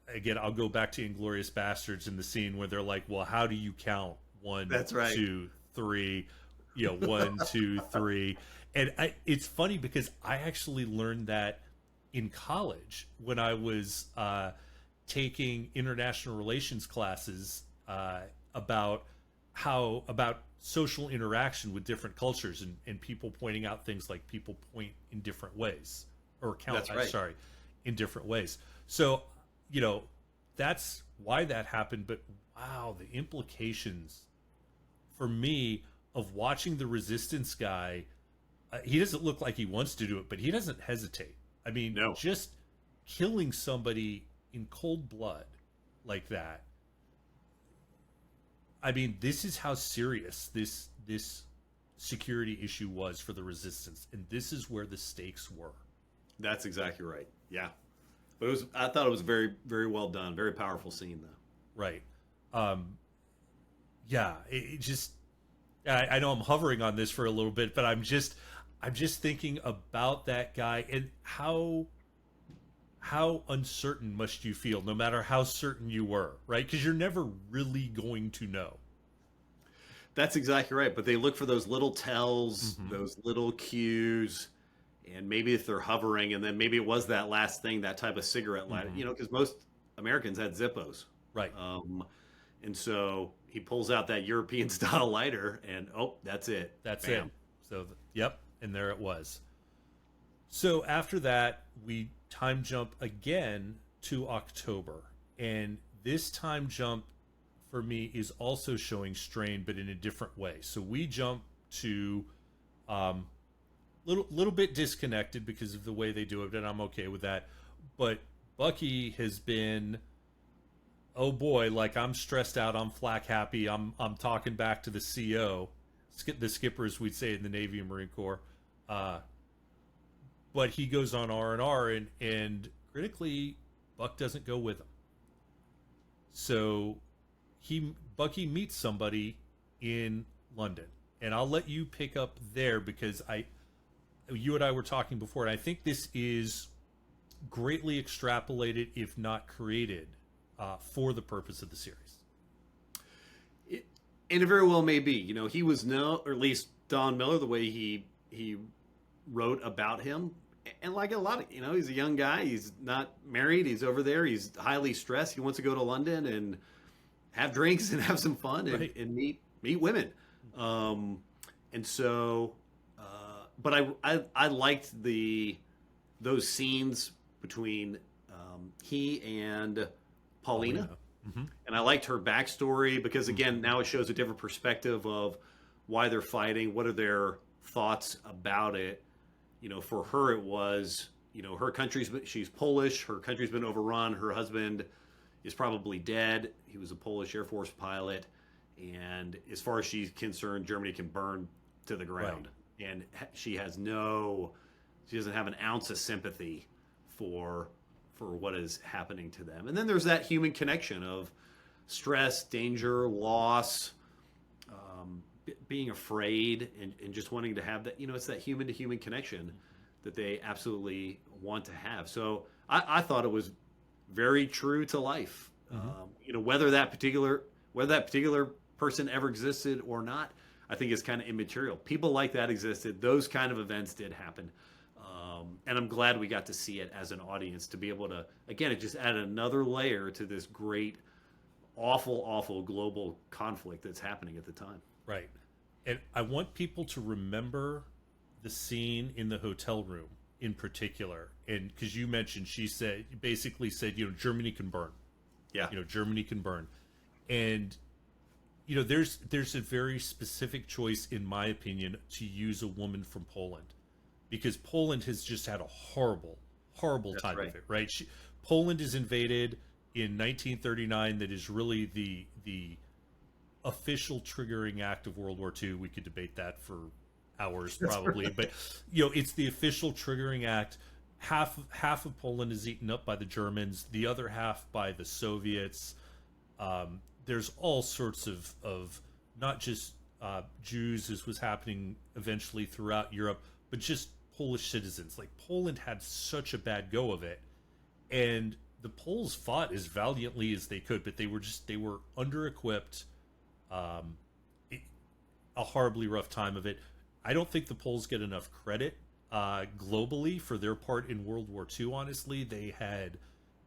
Again, I'll go back to Inglourious Bastards in the scene where they're like, well, how do you count 1, That's right. 2, 3, 1, 2, 3. And it's funny because I actually learned that in college when I was taking international relations classes about social interaction with different cultures, and people pointing out things like people point in different ways, or count, That's right. in different ways. So, that's why that happened. But wow, the implications for me of watching the resistance guy, he doesn't look like he wants to do it, but he doesn't hesitate. I mean, No. just killing somebody in cold blood like that. I mean, this is how serious this security issue was for the resistance, and this is where the stakes were. That's exactly right. Yeah. But I thought it was very, very well done. Very powerful scene, though. Right. Yeah. It just. I know I'm hovering on this for a little bit, but I'm just thinking about that guy and how uncertain must you feel, no matter how certain you were, right? Because you're never really going to know. That's exactly right. But they look for those little tells, those little cues, and maybe if they're hovering, and then maybe it was that last thing, that type of cigarette lighter, because most Americans had Zippos. Right. And so he pulls out that European style lighter, and that's it. That's Bam. it. So, yep. And there it was. So after that, we time jump again to October. And this time jump for me is also showing strain, but in a different way. So we jump to little bit disconnected because of the way they do it, and I'm okay with that. But Bucky has been, oh boy, like I'm stressed out, I'm flak happy, I'm talking back to the CO, the skippers we'd say in the Navy and Marine Corps. But he goes on R&R, and critically, Buck doesn't go with him. So Bucky meets somebody in London, and I'll let you pick up there because you and I were talking before, and I think this is greatly extrapolated, if not created, for the purpose of the series. And it very well may be. He was or at least Don Miller, the way he wrote about him, and like a lot of, he's a young guy. He's not married. He's over there. He's highly stressed. He wants to go to London and have drinks and have some fun and meet women. And so, but I liked those scenes between he and Paulina. And I liked her backstory because, again, now it shows a different perspective of why they're fighting. What are their thoughts about it? For her, it was, her she's Polish. Her country's been overrun. Her husband is probably dead. He was a Polish Air Force pilot. And as far as she's concerned, Germany can burn to the ground. Right. And she doesn't have an ounce of sympathy for what is happening to them. And then there's that human connection of stress, danger, loss, being afraid, and just wanting to have that, it's that human to human connection that they absolutely want to have. So I thought it was very true to life. Whether that particular person ever existed or not, I think is kind of immaterial. People like that existed. Those kind of events did happen. And I'm glad we got to see it as an audience, to be able to, again, it just added another layer to this great, awful global conflict that's happening at the time. Right. And I want people to remember the scene in the hotel room in particular. And because you mentioned, basically said, Germany can burn. Yeah. Germany can burn. And, there's a very specific choice, in my opinion, to use a woman from Poland. Because Poland has just had a horrible time of it, right? Poland is invaded in 1939. That is really the official triggering act of World War II. We could debate that for hours probably, but it's the official triggering act. Half of Poland is eaten up by the Germans, the other half by the Soviets. There's all sorts of not just Jews, as was happening eventually throughout Europe, but just Polish citizens. Like, Poland had such a bad go of it, and the Poles fought as valiantly as they could, but they were under-equipped. A horribly rough time of it. I don't think the Poles get enough credit globally for their part in World War II. Honestly, they had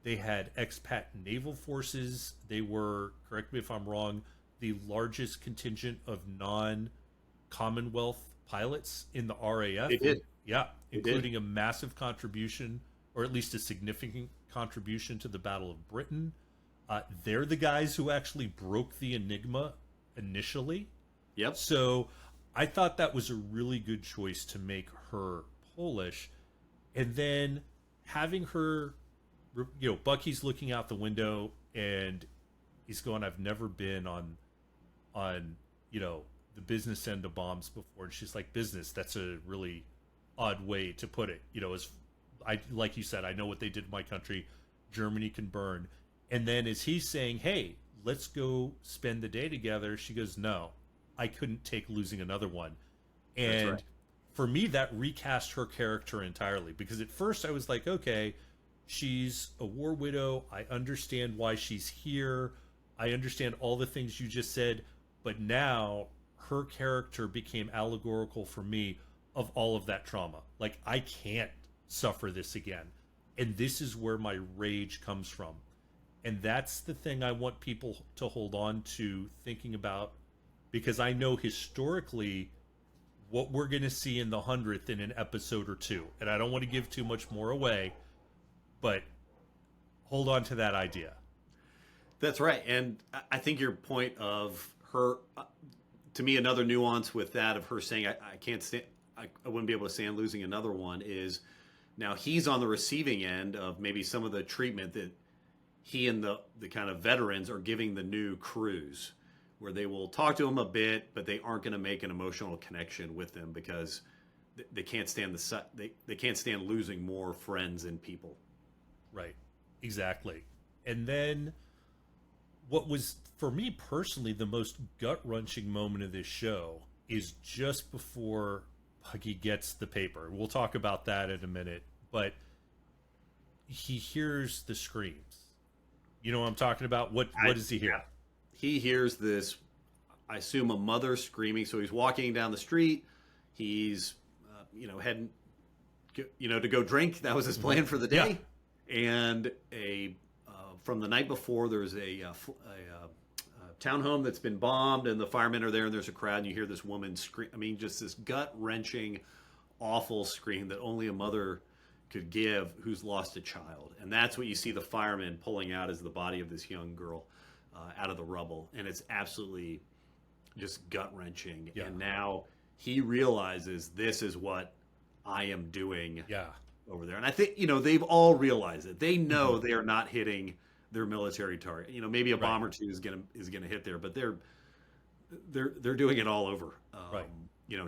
expat naval forces. They were, correct me if I'm wrong, the largest contingent of non-Commonwealth pilots in the RAF. They did. Yeah, including a massive contribution, or at least a significant contribution, to the Battle of Britain. They're the guys who actually broke the Enigma initially. Yep. So I thought that was a really good choice to make her Polish. And then having her, Bucky's looking out the window and he's going, I've never been on the business end of bombs before. And she's like, business, that's a really odd way to put it. As I like you said, I know what they did to my country. Germany can burn. And then as he's saying, hey, let's go spend the day together, she goes, no, I couldn't take losing another one. And right. for me, that recast her character entirely, because at first I was like, okay, she's a war widow. I understand why she's here. I understand all the things you just said. But now her character became allegorical for me of all of that trauma. Like, I can't suffer this again. And this is where my rage comes from. And that's the thing I want people to hold on to, thinking about, because I know historically what we're going to see in the 100th in an episode or two. And I don't want to give too much more away, but hold on to that idea. That's right. And I think your point of her, to me, another nuance with that of her saying, I can't stand, I wouldn't be able to stand losing another one, is now he's on the receiving end of maybe some of the treatment that he and the kind of veterans are giving the new crews, where they will talk to him a bit, but they aren't going to make an emotional connection with them because they can't stand they can't stand losing more friends and people. Right. Exactly. And then what was, for me personally, the most gut-wrenching moment of this show is just before Bucky gets the paper. We'll talk about that in a minute, but he hears the screams. You know what I'm talking about? What does he hear? He hears this, I assume, a mother screaming. So he's walking down the street. He's, heading, to go drink. That was his plan for the day. Yeah. And from the night before, there's a townhome that's been bombed, and the firemen are there, and there's a crowd, and you hear this woman scream. I mean, just this gut-wrenching, awful scream that only a mother could give who's lost a child. And that's what you see the firemen pulling out, as the body of this young girl out of the rubble. And it's absolutely just gut-wrenching. Yeah. And now he realizes, this is what I am doing over there. And I think, they've all realized it. They know they are not hitting their military target. Maybe a bomb or two is gonna hit there, but they're doing it all over.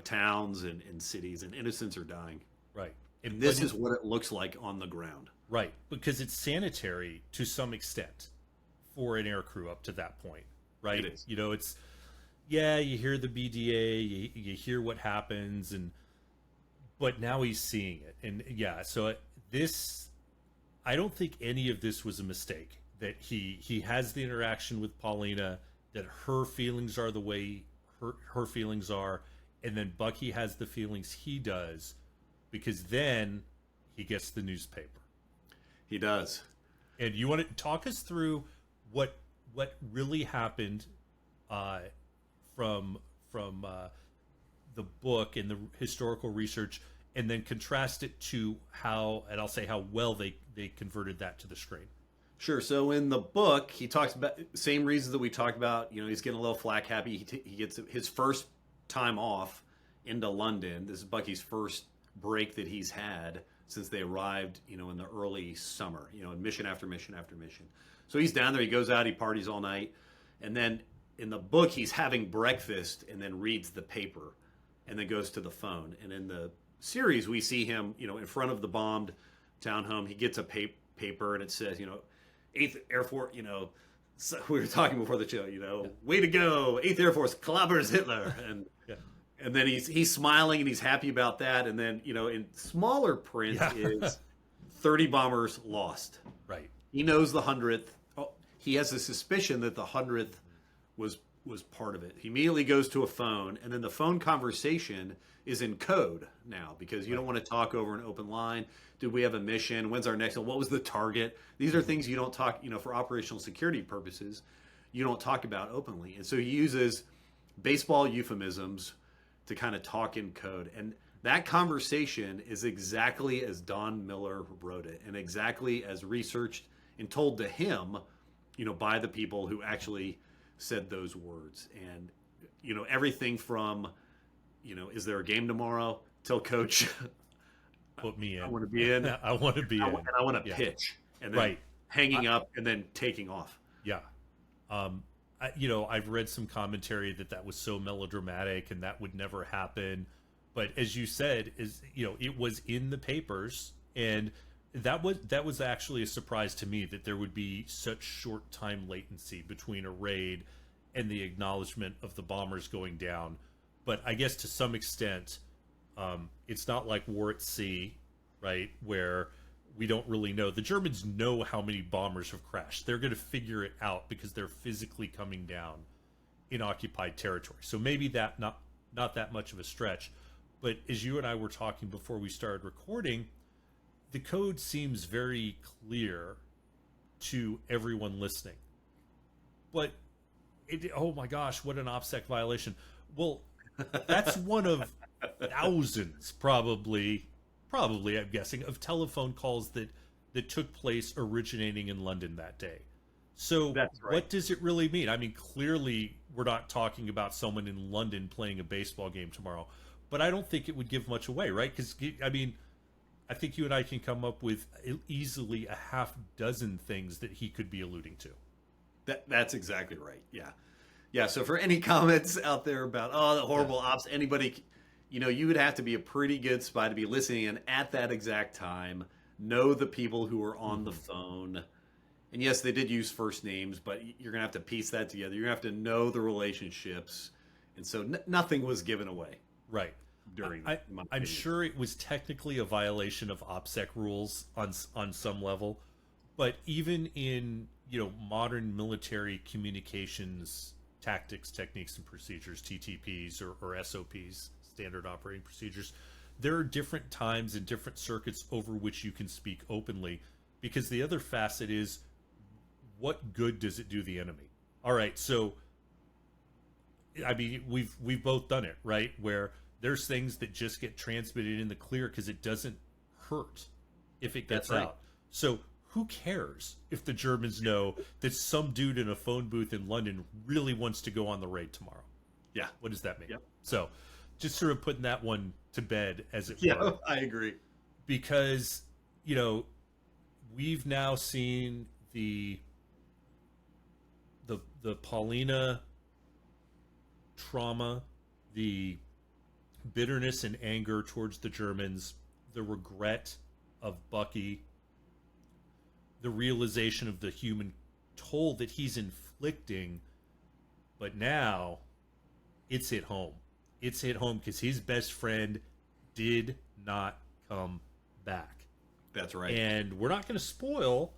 Towns and cities, and innocents are dying. Right. And this is what it looks like on the ground. Right, because it's sanitary to some extent for an air crew up to that point, right? It is. It's, you hear the BDA, you hear what happens, but now he's seeing it. And so I don't think any of this was a mistake, that he has the interaction with Paulina, that her feelings are the way her feelings are, and then Bucky has the feelings he does, because then he gets the newspaper. He does. And you want to talk us through what really happened from the book and the historical research, and then contrast it to how well they converted that to the screen. Sure. So in the book, he talks about the same reasons that we talked about. He's getting a little Flak happy. He gets his first time off into London. This is Bucky's first break that he's had since they arrived, in the early summer, in mission after mission after mission. So he's down there, he goes out, he parties all night. And then in the book, he's having breakfast and then reads the paper and then goes to the phone. And in the series, we see him, in front of the bombed townhome. He gets a paper and it says, 8th Air Force, so we were talking before the show, way to go, 8th Air Force clobbers Hitler. And and then he's smiling and he's happy about that. And then, in smaller print is 30 bombers lost. Right. He knows the 100th. Oh, he has a suspicion that the 100th was part of it. He immediately goes to a phone, and then the phone conversation is in code now, because you don't want to talk over an open line. Did we have a mission? When's our next one? What was the target? These are things you don't talk, for operational security purposes, you don't talk about openly. And so he uses baseball euphemisms to kind of talk in code. And that conversation is exactly as Don Miller wrote it, and exactly as researched and told to him, by the people who actually said those words. And, everything from, is there a game tomorrow? Till coach, put me in. I want to be in. I want to be in. And I want to pitch. And then hanging up and then taking off. Yeah. I've read some commentary that was so melodramatic and that would never happen. But as you said, it was in the papers And that was actually a surprise to me, that there would be such short time latency between a raid and the acknowledgement of the bombers going down. But I guess to some extent, it's not like war at sea, right, where we don't really know. The Germans know how many bombers have crashed. They're going to figure it out because they're physically coming down in occupied territory. So maybe that not that much of a stretch. But as you and I were talking before we started recording, the code seems very clear to everyone listening. But oh my gosh, what an OPSEC violation. Well, that's one of thousands, probably I'm guessing, of telephone calls that took place originating in London that day. So That's right. What does it really mean? I mean, clearly we're not talking about someone in London playing a baseball game tomorrow, but I don't think it would give much away, right? Because, I mean, I think you and I can come up with easily a half dozen things that he could be alluding to. That's exactly right. Yeah. Yeah. So for any comments out there about, the horrible ops, anybody, you would have to be a pretty good spy to be listening in at that exact time, know the people who are on the phone. And yes, they did use first names, but you're going to have to piece that together. You're going to have to know the relationships. And so nothing was given away. Right. During I'm sure it was technically a violation of OPSEC rules on some level, but even in modern military communications tactics, techniques, and procedures, TTPs or SOPs, standard operating procedures, there are different times and different circuits over which you can speak openly, because the other facet is, what good does it do the enemy? All right, so I mean, we've both done it, right? Where there's things that just get transmitted in the clear because it doesn't hurt if it gets out. So who cares if the Germans know that some dude in a phone booth in London really wants to go on the raid tomorrow? Yeah. What does that mean? Yep. So just sort of putting that one to bed, as it were. Yeah, I agree. Because, we've now seen the Paulina trauma, the bitterness and anger towards the Germans, the regret of Bucky, the realization of the human toll that he's inflicting. But now it's hit home. It's hit home because his best friend did not come back. That's right. And we're not going to spoil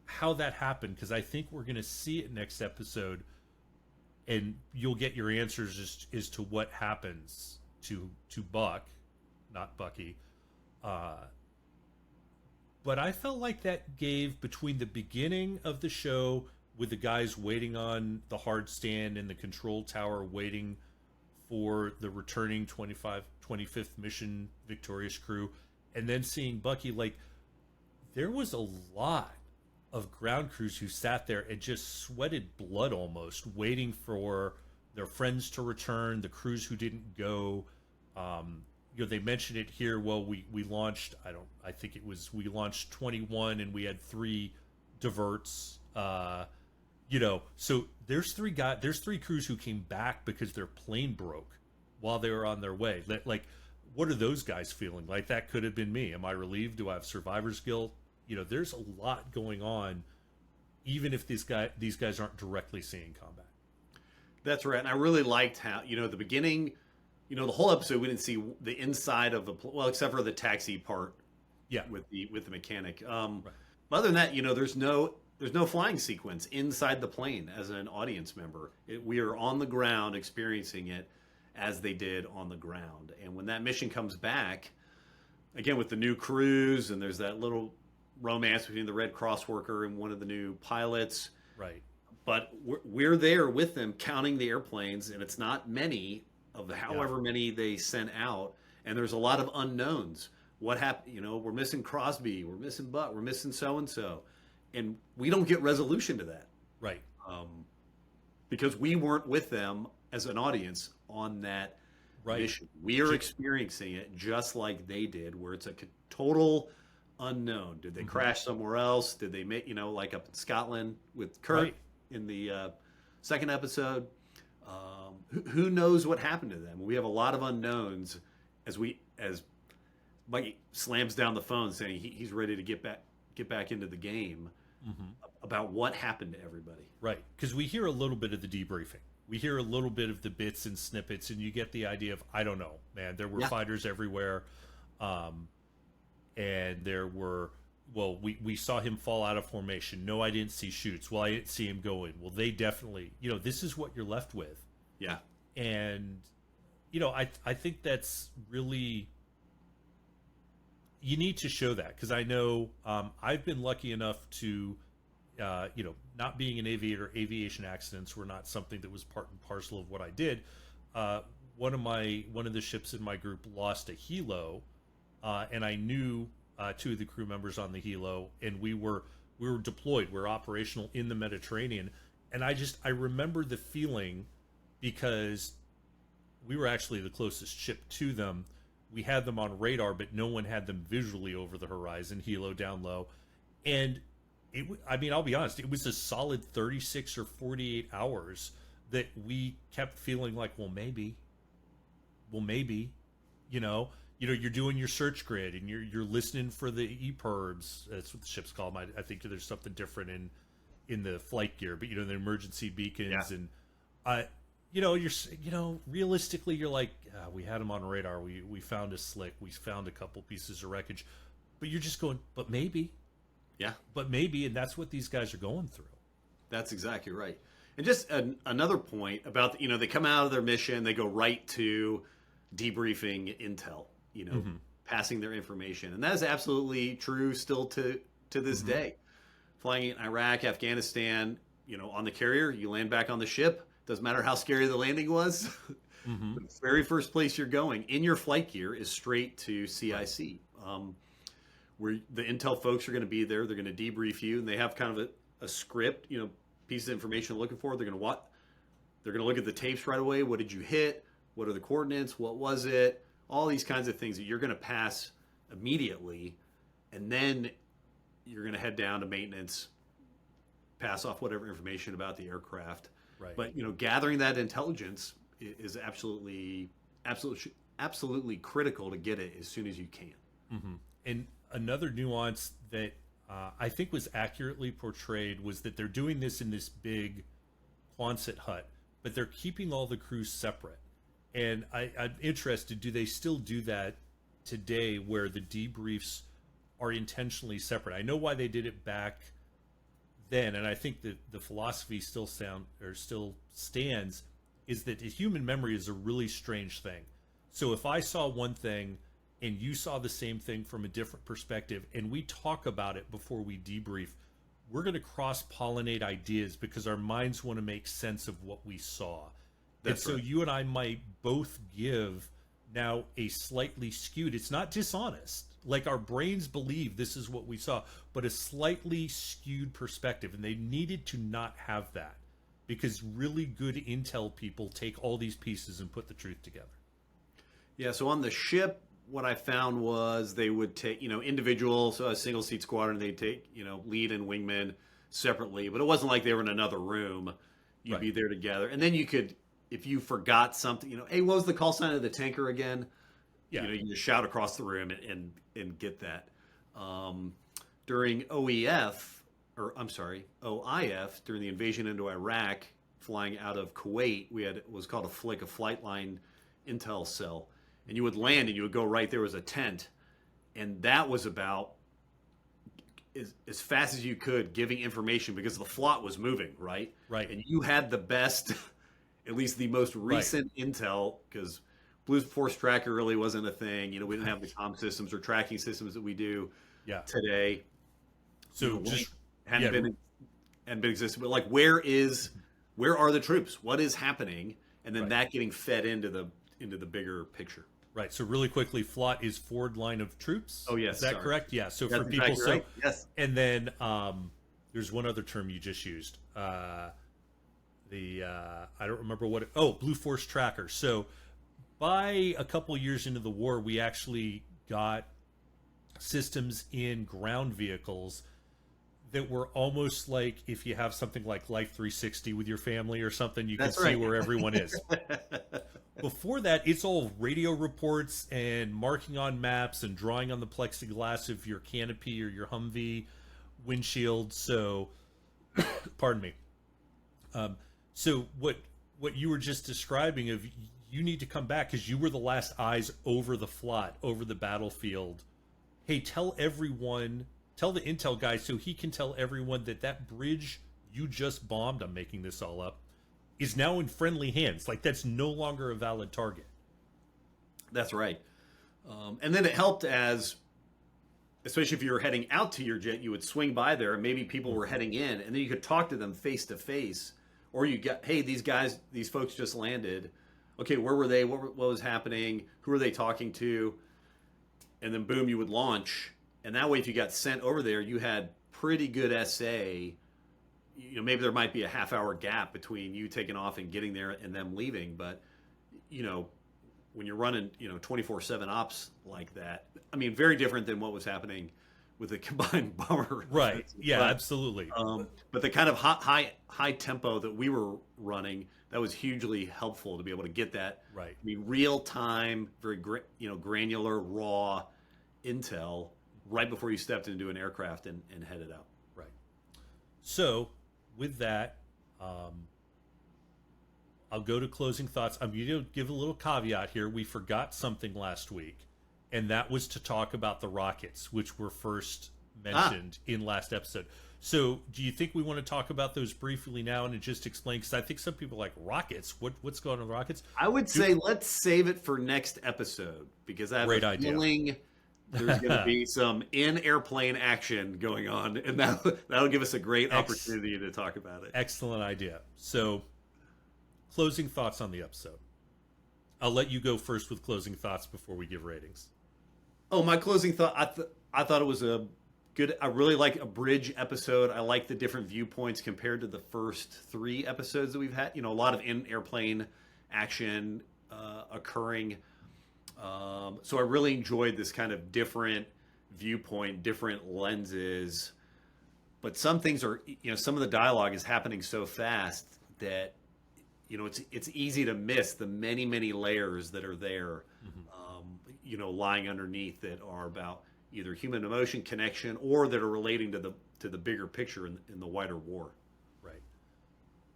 how that happened, because I think we're going to see it next episode, and you'll get your answers as to what happens to Buck, not Bucky. But I felt like that gave, between the beginning of the show with the guys waiting on the hard stand in the control tower waiting for the returning 25th mission victorious crew, and then seeing Bucky, like, there was a lot of ground crews who sat there and just sweated blood almost, waiting for their friends to return, the crews who didn't go. They mentioned it here. Well, we launched, we launched 21 and we had 3 diverts. So there's 3 crews who came back because their plane broke while they were on their way. Like, what are those guys feeling? Like, that could have been me. Am I relieved? Do I have survivor's guilt? There's a lot going on, even if these guys aren't directly seeing combat. That's right. And I really liked how, the beginning, the whole episode, we didn't see the inside of the, well, except for the taxi part. Yeah. With the mechanic. Right. Other than that, there's no flying sequence inside the plane as an audience member. We are on the ground experiencing it as they did on the ground. And when that mission comes back, again, with the new crews, and there's that little romance between the Red Cross worker and one of the new pilots. Right. But we're there with them counting the airplanes, and it's not many of the however many they sent out. And there's a lot of unknowns. What happened? We're missing Crosby, we're missing Butt, we're missing so-and-so. And we don't get resolution to that. Right. Because we weren't with them as an audience on that mission. We are experiencing it just like they did, where it's a total unknown. Did they crash somewhere else? Did they make, like up in Scotland with Kurt in the second episode? Who knows what happened to them? We have a lot of unknowns as Bucky slams down the phone saying he's ready to get back into the game about what happened to everybody. Right, because we hear a little bit of the debriefing. We hear a little bit of the bits and snippets, and you get the idea of, I don't know, man, there were fighters everywhere. And there were, well, we saw him fall out of formation. No, I didn't see shoots. Well, I didn't see him go in. Well, they definitely, this is what you're left with. Yeah. And, I think that's really, you need to show that, because I know I've been lucky enough to, not being an aviator, aviation accidents were not something that was part and parcel of what I did. One of the ships in my group lost a helo, and I knew two of the crew members on the helo, and we were deployed. We were operational in the Mediterranean, and I remember the feeling, because we were actually the closest ship to them. We had them on radar, but no one had them visually over the horizon, helo down low, and I'll be honest, it was a solid 36 or 48 hours that we kept feeling like, well, maybe, you're doing your search grid and you're listening for the EPIRBs. That's what the ships call them. I think there's something different in the flight gear, but the emergency beacons and you're realistically you're like, we had them on radar. We found a slick. We found a couple pieces of wreckage, but you're just going, but maybe. Yeah. But maybe, and that's what these guys are going through. That's exactly right. And just another point about, they come out of their mission, they go right to debriefing intel, passing their information. And that is absolutely true still to this day. Flying in Iraq, Afghanistan, on the carrier, you land back on the ship. Doesn't matter how scary the landing was. The very first place you're going in your flight gear is straight to CIC. Where the intel folks are going to be there. They're going to debrief you, and they have kind of a script, piece of information they're looking for. They're going to look at the tapes right away. What did you hit? What are the coordinates? What was it? All these kinds of things that you're going to pass immediately, and then you're going to head down to maintenance, pass off whatever information about the aircraft. Right. But gathering that intelligence is absolutely critical to get it as soon as you can. And another nuance that I think was accurately portrayed was that they're doing this in this big Quonset hut, but they're keeping all the crews separate. And I'm interested, do they still do that today, where the debriefs are intentionally separate? I know why they did it back then, and I think that the philosophy still stands, is that the human memory is a really strange thing. So if I saw one thing and you saw the same thing from a different perspective, and we talk about it before we debrief, we're going to cross-pollinate ideas because our minds want to make sense of what we saw. That's and so right. you and I might both give now a slightly skewed, it's not dishonest, like our brains believe this is what we saw, but a slightly skewed perspective, and they needed to not have that, because really good intel people take all these pieces and put the truth together. Yeah, so on the ship, what I found was they would take, individual, so a single seat squadron, they'd take, lead and wingman separately, but it wasn't like they were in another room. You'd Right. be there together. And then you could, if you forgot something, hey, what was the call sign of the tanker again? Yeah. You just shout across the room and get that. During OIF, during the invasion into Iraq, flying out of Kuwait, we had, it was called a FLIC, a flight line intel cell. And you would land and you would go right, there was a tent. And that was about as fast as you could giving information, because the FLOT was moving, right? Right. And you had the best, at least the most recent intel, because Blue Force Tracker really wasn't a thing. We didn't have the comm systems or tracking systems that we do today. So hadn't been existing. But where are the troops? What is happening? And then that getting fed into the bigger picture. Right. So really quickly, FLOT is forward line of troops. Oh, yes. Is that sorry. correct? Yeah. So That's for people, exactly right. Yes. And then there's one other term you just used. I don't remember what. Blue Force Tracker. So by a couple years into the war, we actually got systems in ground vehicles that were almost like if you have something like Life 360 with your family or something, you can see where everyone is. Before that, it's all radio reports and marking on maps and drawing on the plexiglass of your canopy or your Humvee windshield. So, pardon me. So what you were just describing of you need to come back because you were the last eyes over the Flot, over the battlefield. Hey, tell everyone, tell the intel guy so he can tell everyone that that bridge you just bombed, I'm making this all up, is now in friendly hands. Like, that's no longer a valid target. That's right. And then it helped as, especially if you were heading out to your jet, you would swing by there and maybe people were heading in and then you could talk to them face to face. Or you get, hey, these folks just landed. Okay, where were they? What was happening? Who are they talking to? And then boom, you would launch. And that way, if you got sent over there, you had pretty good SA. You know, maybe there might be a half-hour gap between you taking off and getting there and them leaving. But, you know, when you're running, 24/7 ops like that, I mean, very different than what was happening with the combined bomber. Right. Yeah, absolutely. But the kind of high tempo that we were running, that was hugely helpful to be able to get that. Right. I mean, real time, very granular, raw intel right before you stepped into an aircraft and headed out. Right. So with that, I'll go to closing thoughts. I'm going to give a little caveat here. We forgot something last week, and that was to talk about the rockets, which were first mentioned in last episode. So do you think we want to talk about those briefly now and just explain? Because I think some people are like, rockets? What's going on with rockets? I would say let's save it for next episode because I have a feeling there's going to be some in-airplane action going on, and that'll give us a great opportunity to talk about it. Excellent idea. So closing thoughts on the episode. I'll let you go first with closing thoughts before we give ratings. Oh, my closing thought, I thought it was a good, I really like a bridge episode. I like the different viewpoints compared to the first 3 episodes that we've had. You know, a lot of in-airplane action occurring. So I really enjoyed this kind of different viewpoint, different lenses. But some things are, some of the dialogue is happening so fast that, it's easy to miss the many, many layers that are there, lying underneath that are about either human emotion, connection, or that are relating to the bigger picture in the wider war. Right.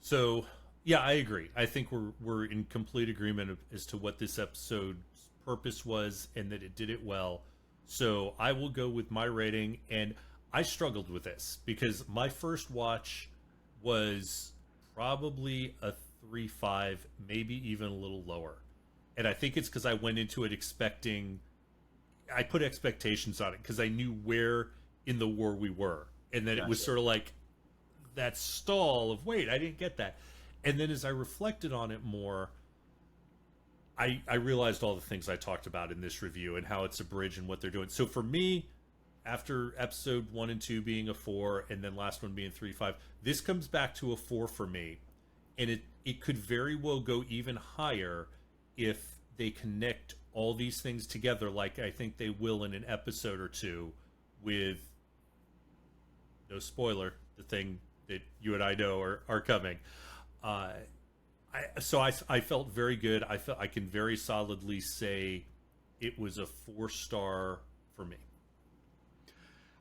So, yeah, I agree. I think we're in complete agreement as to what this episode's purpose was and that it did it well. So I will go with my rating, and I struggled with this because my first watch was probably a 3.5, maybe even a little lower. And I think it's because I went into it I put expectations on it because I knew where in the war we were. And then it was sort of like that stall of, wait, I didn't get that. And then as I reflected on it more, I realized all the things I talked about in this review and how it's a bridge and what they're doing. So for me, after episode 1 and 2 being a 4 and then last one being 3.5, this comes back to a 4 for me. And it could very well go even higher if they connect all these things together, like I think they will in an episode or 2 with, no spoiler, the thing that you and I know are coming. So I felt very good. I can very solidly say it was a 4-star for me.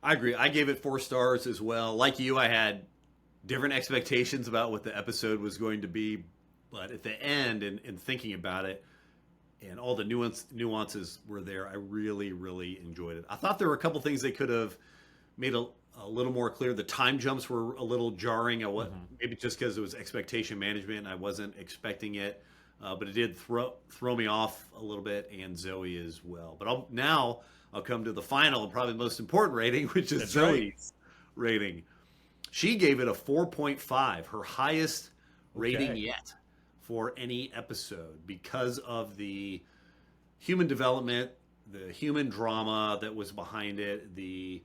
I agree. I gave it 4 stars as well. Like you, I had different expectations about what the episode was going to be, but at the end, and thinking about it, and all the nuances were there, I really, really enjoyed it. I thought there were a couple things they could have made a little more clear. The time jumps were a little jarring. Maybe just because it was expectation management and I wasn't expecting it, but it did throw me off a little bit, and Zoe as well. But I'll come to the final and probably most important rating, which is Zoe's rating. She gave it a 4.5, her highest rating yet for any episode, because of the human development, the human drama that was behind it, the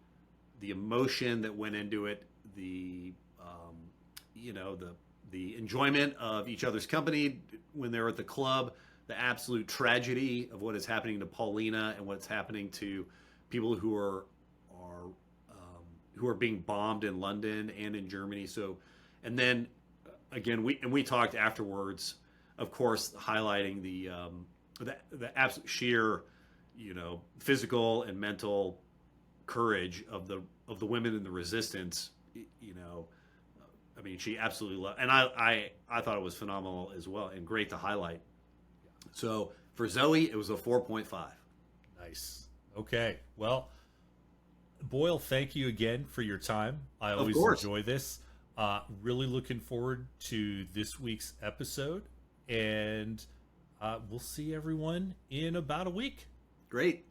emotion that went into it, the enjoyment of each other's company when they're at the club, the absolute tragedy of what is happening to Paulina and what's happening to people who are being bombed in London and in Germany. So, and then again, we talked afterwards of course, highlighting the absolute sheer, physical and mental courage of the women in the resistance. I mean, she absolutely loved, and I thought it was phenomenal as well, and great to highlight. So for Zoe, it was a 4.5. Nice. Okay. Well, Boiil, thank you again for your time. I always course. enjoy this. Really looking forward to this week's episode, and we'll see everyone in about a week. Great.